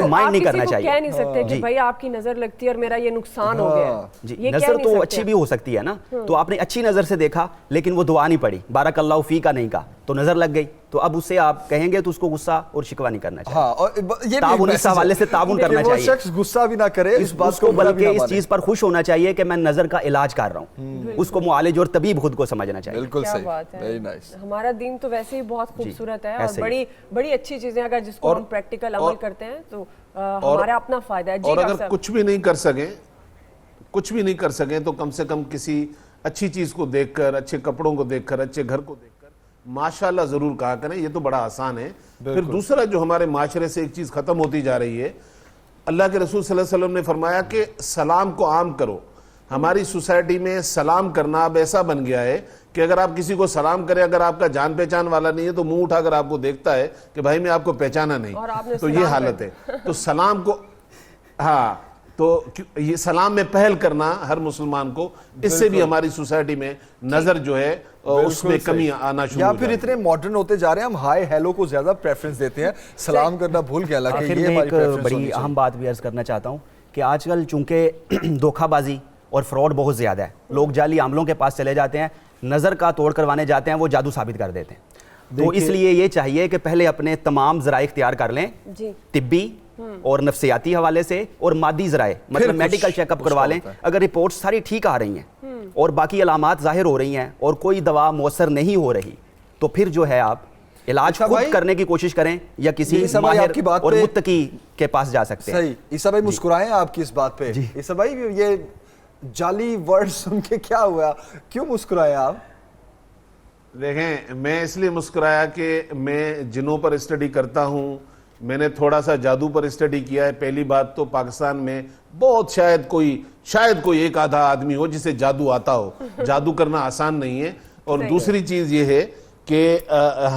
مائنڈ نہیں کرنا چاہیے. کہہ نہیں سکتے کہ بھائی آپ کی نظر لگتی ہے اور میرا یہ نقصان ہو گیا. جی نظر تو اچھی بھی ہو سکتی ہے نا, تو آپ نے اچھی نظر سے دیکھا لیکن وہ دعا نہیں پڑھی, بارک اللہ فی کا نہیں کہا, تو نظر لگ گئی, تو اب اس سے آپ کہیں گے تو اس کو غصہ اور شکوہ نہیں کرنا چاہیے. تعاون اس حوالے سے تعاون کرنا چاہیے, وہ شخص غصہ بھی نہ کرے اس بات کو, بلکہ اس چیز پر خوش ہونا چاہیے کہ میں نظر کا علاج کر رہا ہوں, اس کو معالج اور طبیب خود کو سمجھنا چاہیے. بالکل صحیح. ہمارا دین تو ویسے ہی بہت خوبصورت ہے اور بڑی اچھی چیزیں اگر جس کو ہم پریکٹیکل عمل کرتے ہیں تو ہمارا اپنا فائدہ ہے. اور اگر کچھ بھی نہیں کر سکیں تو کم سے کم کسی اچھی چیز کو دیکھ کر, اچھے کپڑوں کو دیکھ کر, اچھے گھر کو دیکھ کر ماشاءاللہ ضرور کہا کریں, یہ تو بڑا آسان ہے. پھر دوسرا جو ہمارے معاشرے سے ایک چیز ختم ہوتی جا رہی ہے, اللہ کے رسول صلی اللہ علیہ وسلم نے فرمایا کہ سلام کو عام کرو. ہماری سوسائٹی میں سلام کرنا اب ایسا بن گیا ہے کہ اگر آپ کسی کو سلام کریں, اگر آپ کا جان پہچان والا نہیں ہے تو منہ اٹھا کر آپ کو دیکھتا ہے کہ بھائی میں آپ کو پہچانا نہیں, تو یہ حالت ہے. تو سلام کو, ہاں, تو یہ سلام میں پہل کرنا ہر مسلمان کو, اس سے بھی ہماری سوسائٹی میں نظر جو ہے اس میں کمی آنا شروع ہو. یا پھر اتنے ماڈرن ہوتے جا رہے ہیں, ہم ہائی ہیلو کو زیادہ پریفرنس دیتے ہیں, سلام کرنا بھول گیا. آخر میں ایک بڑی اہم بات بھی عرض کرنا چاہتا ہوں کہ آج کل چونکہ دھوکہ بازی اور فراڈ بہت زیادہ ہے, لوگ جعلی عاملوں کے پاس چلے جاتے ہیں, نظر کا توڑ کروانے جاتے ہیں, وہ جادو ثابت کر دیتے ہیں. تو اس لیے یہ چاہیے کہ پہلے اپنے تمام ذرائع اختیار کر لیں, طبی اور نفسیاتی حوالے سے اور مادی ذرائع, مطلب میڈیکل چیک اپ کروا لیں. اگر رپورٹس ساری ٹھیک آ رہی ہیں اور باقی علامات ظاہر ہو رہی ہیں اور کوئی دوا مؤثر نہیں ہو رہی, تو پھر جو ہے آپ علاج خود کرنے کی کوشش کریں یا کسی ماہر اور متقی کے پاس جا سکتے ہیں. صحیح. عیسیٰ بھائی مسکرائیں آپ کی اس بات پہ. عیسیٰ بھائی یہ جعلی ورڈ سن کے کیا ہوا, کیوں مسکرائے آپ؟ دیکھیں, میں اس لیے مسکرایا کہ میں جنوں پر اسٹڈی کرتا ہوں, میں نے تھوڑا سا جادو پر اسٹڈی کیا ہے. پہلی بات تو پاکستان میں بہت شاید کوئی ایک آدھا آدمی ہو جسے جادو آتا ہو. جادو کرنا آسان نہیں ہے. اور دوسری چیز یہ ہے کہ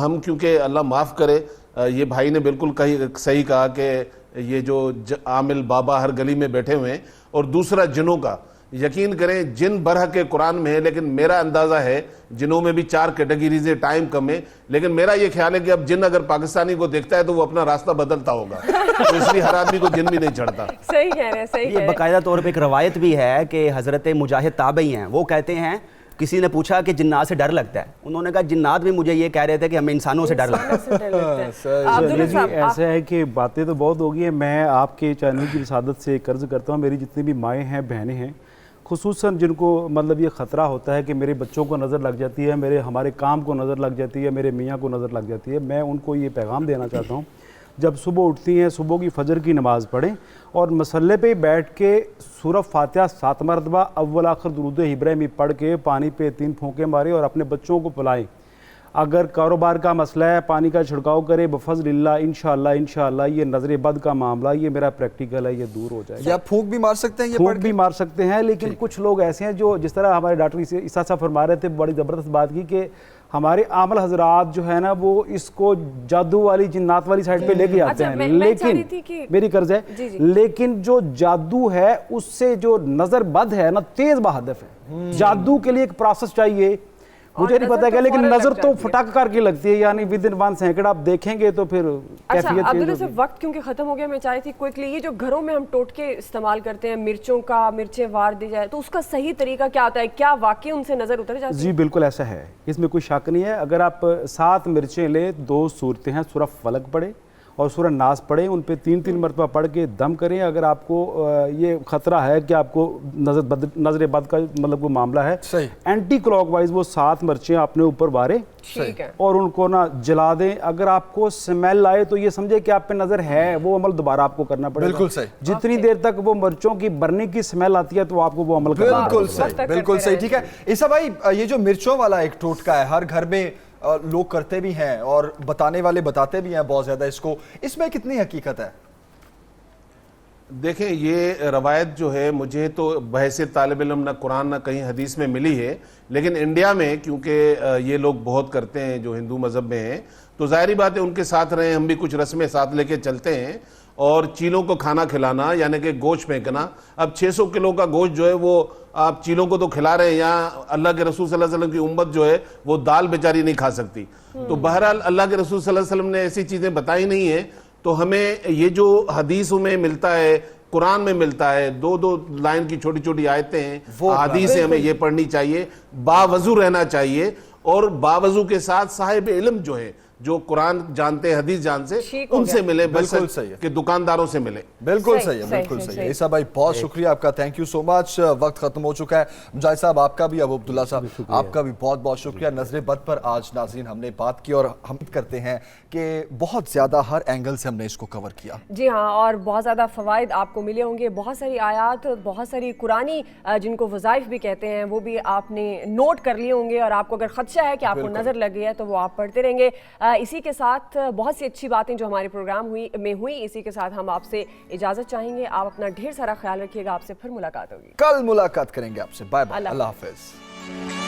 ہم, کیونکہ اللہ معاف کرے, یہ بھائی نے بالکل صحیح کہا کہ یہ جو عامل بابا ہر گلی میں بیٹھے ہوئے ہیں. اور دوسرا جنوں کا, یقین کریں جن برحق کے قرآن میں ہے, لیکن میرا اندازہ ہے جنوں میں بھی 4 کیٹیگریز ہے, ٹائم کم ہے, لیکن میرا یہ خیال ہے کہ اب جن اگر پاکستانی کو دیکھتا ہے تو وہ اپنا راستہ بدلتا ہوگا, تو اس لیے ہر آدمی کو جن بھی نہیں چڑھتا. صحیح کہہ رہے ہیں, صحیح. یہ باقاعدہ طور پہ ایک روایت بھی ہے کہ حضرت مجاہد تابعی ہیں, وہ کہتے ہیں کسی نے پوچھا کہ جنات سے ڈر لگتا ہے, انہوں نے کہا جنات بھی مجھے یہ کہہ رہے تھے کہ ہمیں انسانوں سے ڈر لگتا ہے. ایسا ہے کہ باتیں تو بہت ہو گئی ہیں, میں آپ کے چینل کی رسالت سے قرض کرتا ہوں, میری جتنی بھی مائیں ہیں, بہنیں ہیں, خصوصاً جن کو مطلب یہ خطرہ ہوتا ہے کہ میرے بچوں کو نظر لگ جاتی ہے, ہمارے کام کو نظر لگ جاتی ہے, میرے میاں کو نظر لگ جاتی ہے, میں ان کو یہ پیغام دینا چاہتا ہوں, جب صبح اٹھتی ہیں صبح کی فجر کی نماز پڑھیں اور مصلے پہ بیٹھ کے سورہ فاتحہ 7 مرتبہ اول آخر درود ابراہیمی پڑھ کے پانی پہ 3 پھونکے مارے اور اپنے بچوں کو پلائیں. اگر کاروبار کا مسئلہ ہے, پانی کا چھڑکاؤ کرے, بفضل اللہ انشاءاللہ یہ نظر بد کا معاملہ, یہ میرا پریکٹیکل ہے, یہ دور ہو جائے گا. یا پھونک بھی مار سکتے ہیں, پھونک بھی مار سکتے ہیں, لیکن کچھ لوگ ایسے ہیں جو جس طرح ہمارے ڈاکٹر عیسیٰ صاحب فرما رہے تھے, بڑی زبردست بات کی کہ ہمارے عامل حضرات جو ہے نا وہ اس کو جادو والی جنات والی سائڈ پہ لے کے آتے ہیں, لیکن میری قرض ہے, لیکن جو جادو ہے اس سے جو نظر بد ہے نا تیز بہدف ہے. جادو کے لیے ایک پروسیس چاہیے, مجھے نہیں پتا کیا, لیکن نظر تو پھٹاک کر کے لگتی ہے, یعنی ودن 1 سیکنڈ آپ دیکھیں گے تو پھر کیفیت چینج ہوگی. عبداللہ صاحب وقت کیونکہ ختم ہو گیا, میں چاہتی تھی کوئکلی یہ جو گھروں میں ہم ٹوٹکے استعمال کرتے ہیں, مرچیں وار دی جائے, تو اس کا صحیح طریقہ کیا ہوتا ہے, کیا واقعی ان سے نظر اتر جاتی ہے؟ جی بالکل ایسا ہے, اس میں کوئی شک نہیں ہے. اگر آپ 7 مرچیں لیں, 2 صورتیں ہیں, سورہ فلق پڑھیں اور سورہ ناس پڑھیں, ان پہ 3 مرتبہ پڑھ کے دم کریں. اگر آپ کو یہ خطرہ ہے کہ آپ کو نظر بد کا مطلب کوئی معاملہ ہے, اینٹی کلاک وائز وہ 7 مرچیں اپنے اوپر واریں اور ان کو نہ جلا دیں. اگر آپ کو سمیل آئے تو یہ سمجھے کہ آپ پہ نظر ہے, وہ عمل دوبارہ آپ کو کرنا پڑے گا. بالکل صحیح. جتنی دیر تک وہ مرچوں کی برنے کی سمیل آتی ہے تو آپ کو وہ عمل کرنا بالکل صحیح, بالکل صحیح. ٹھیک ہے عیسیٰ بھائی, یہ جو مرچوں والا ایک ٹوٹکا ہے, ہر گھر میں لوگ کرتے بھی ہیں اور بتانے والے بتاتے بھی ہیں بہت زیادہ, اس میں کتنی حقیقت ہے؟ دیکھیں یہ روایت جو ہے مجھے تو بحیثیت طالب علم نہ قرآن نہ کہیں حدیث میں ملی ہے, لیکن انڈیا میں کیونکہ یہ لوگ بہت کرتے ہیں جو ہندو مذہب میں ہیں, تو ظاہری بات ہے ان کے ساتھ رہے, ہم بھی کچھ رسمیں ساتھ لے کے چلتے ہیں. اور چیلوں کو کھانا کھلانا یعنی کہ گوشت پھینکنا. اب 600 کلو کا گوشت جو ہے وہ آپ چیلوں کو تو کھلا رہے ہیں, یا اللہ کے رسول صلی اللہ علیہ وسلم کی امت جو ہے وہ دال بیچاری نہیں کھا سکتی. تو بہرحال اللہ کے رسول صلی اللہ علیہ وسلم نے ایسی چیزیں بتائی نہیں ہیں. تو ہمیں یہ جو حدیثوں میں ملتا ہے, قرآن میں ملتا ہے, 2 لائن کی چھوٹی چھوٹی آیتیں ہیں, حدیث سے ہمیں یہ پڑھنی چاہیے, باوضو رہنا چاہیے, اور باوضو کے ساتھ صاحب علم جو ہے, جو قرآن جانتے ہیں, حدیث جانتے ہیں, ان سے ملے, بالکل صحیح ہے کہ دکانداروں سے ملے. بالکل صحیح ہے, بالکل صحیح ہے. عیسیٰ بھائی بہت شکریہ آپ کا, تھینک یو سو مچ. وقت ختم ہو چکا ہے. مجاہد صاحب آپ کا بھی, ابو عبداللہ صاحب آپ کا بھی بہت بہت شکریہ. نظر بد پر آج ناظرین ہم نے بات کی, اور ہم کرتے ہیں کہ بہت زیادہ ہر اینگل سے ہم نے اس کو کور کیا. جی ہاں, اور بہت زیادہ فوائد آپ کو ملے ہوں گے. بہت ساری آیات, بہت ساری قرآنی جن کو وظائف بھی کہتے ہیں, وہ بھی آپ نے نوٹ کر لیے ہوں گے, اور آپ کو اگر خدشہ ہے کہ آپ کو نظر لگ گئی ہے تو وہ آپ پڑھتے رہیں گے. اسی کے ساتھ بہت سی اچھی باتیں جو ہمارے پروگرام میں ہوئی, اسی کے ساتھ ہم آپ سے اجازت چاہیں گے. آپ اپنا ڈھیر سارا خیال رکھیے گا. آپ سے پھر ملاقات ہوگی, کل ملاقات کریں گے آپ سے. بائے بائے, اللہ حافظ.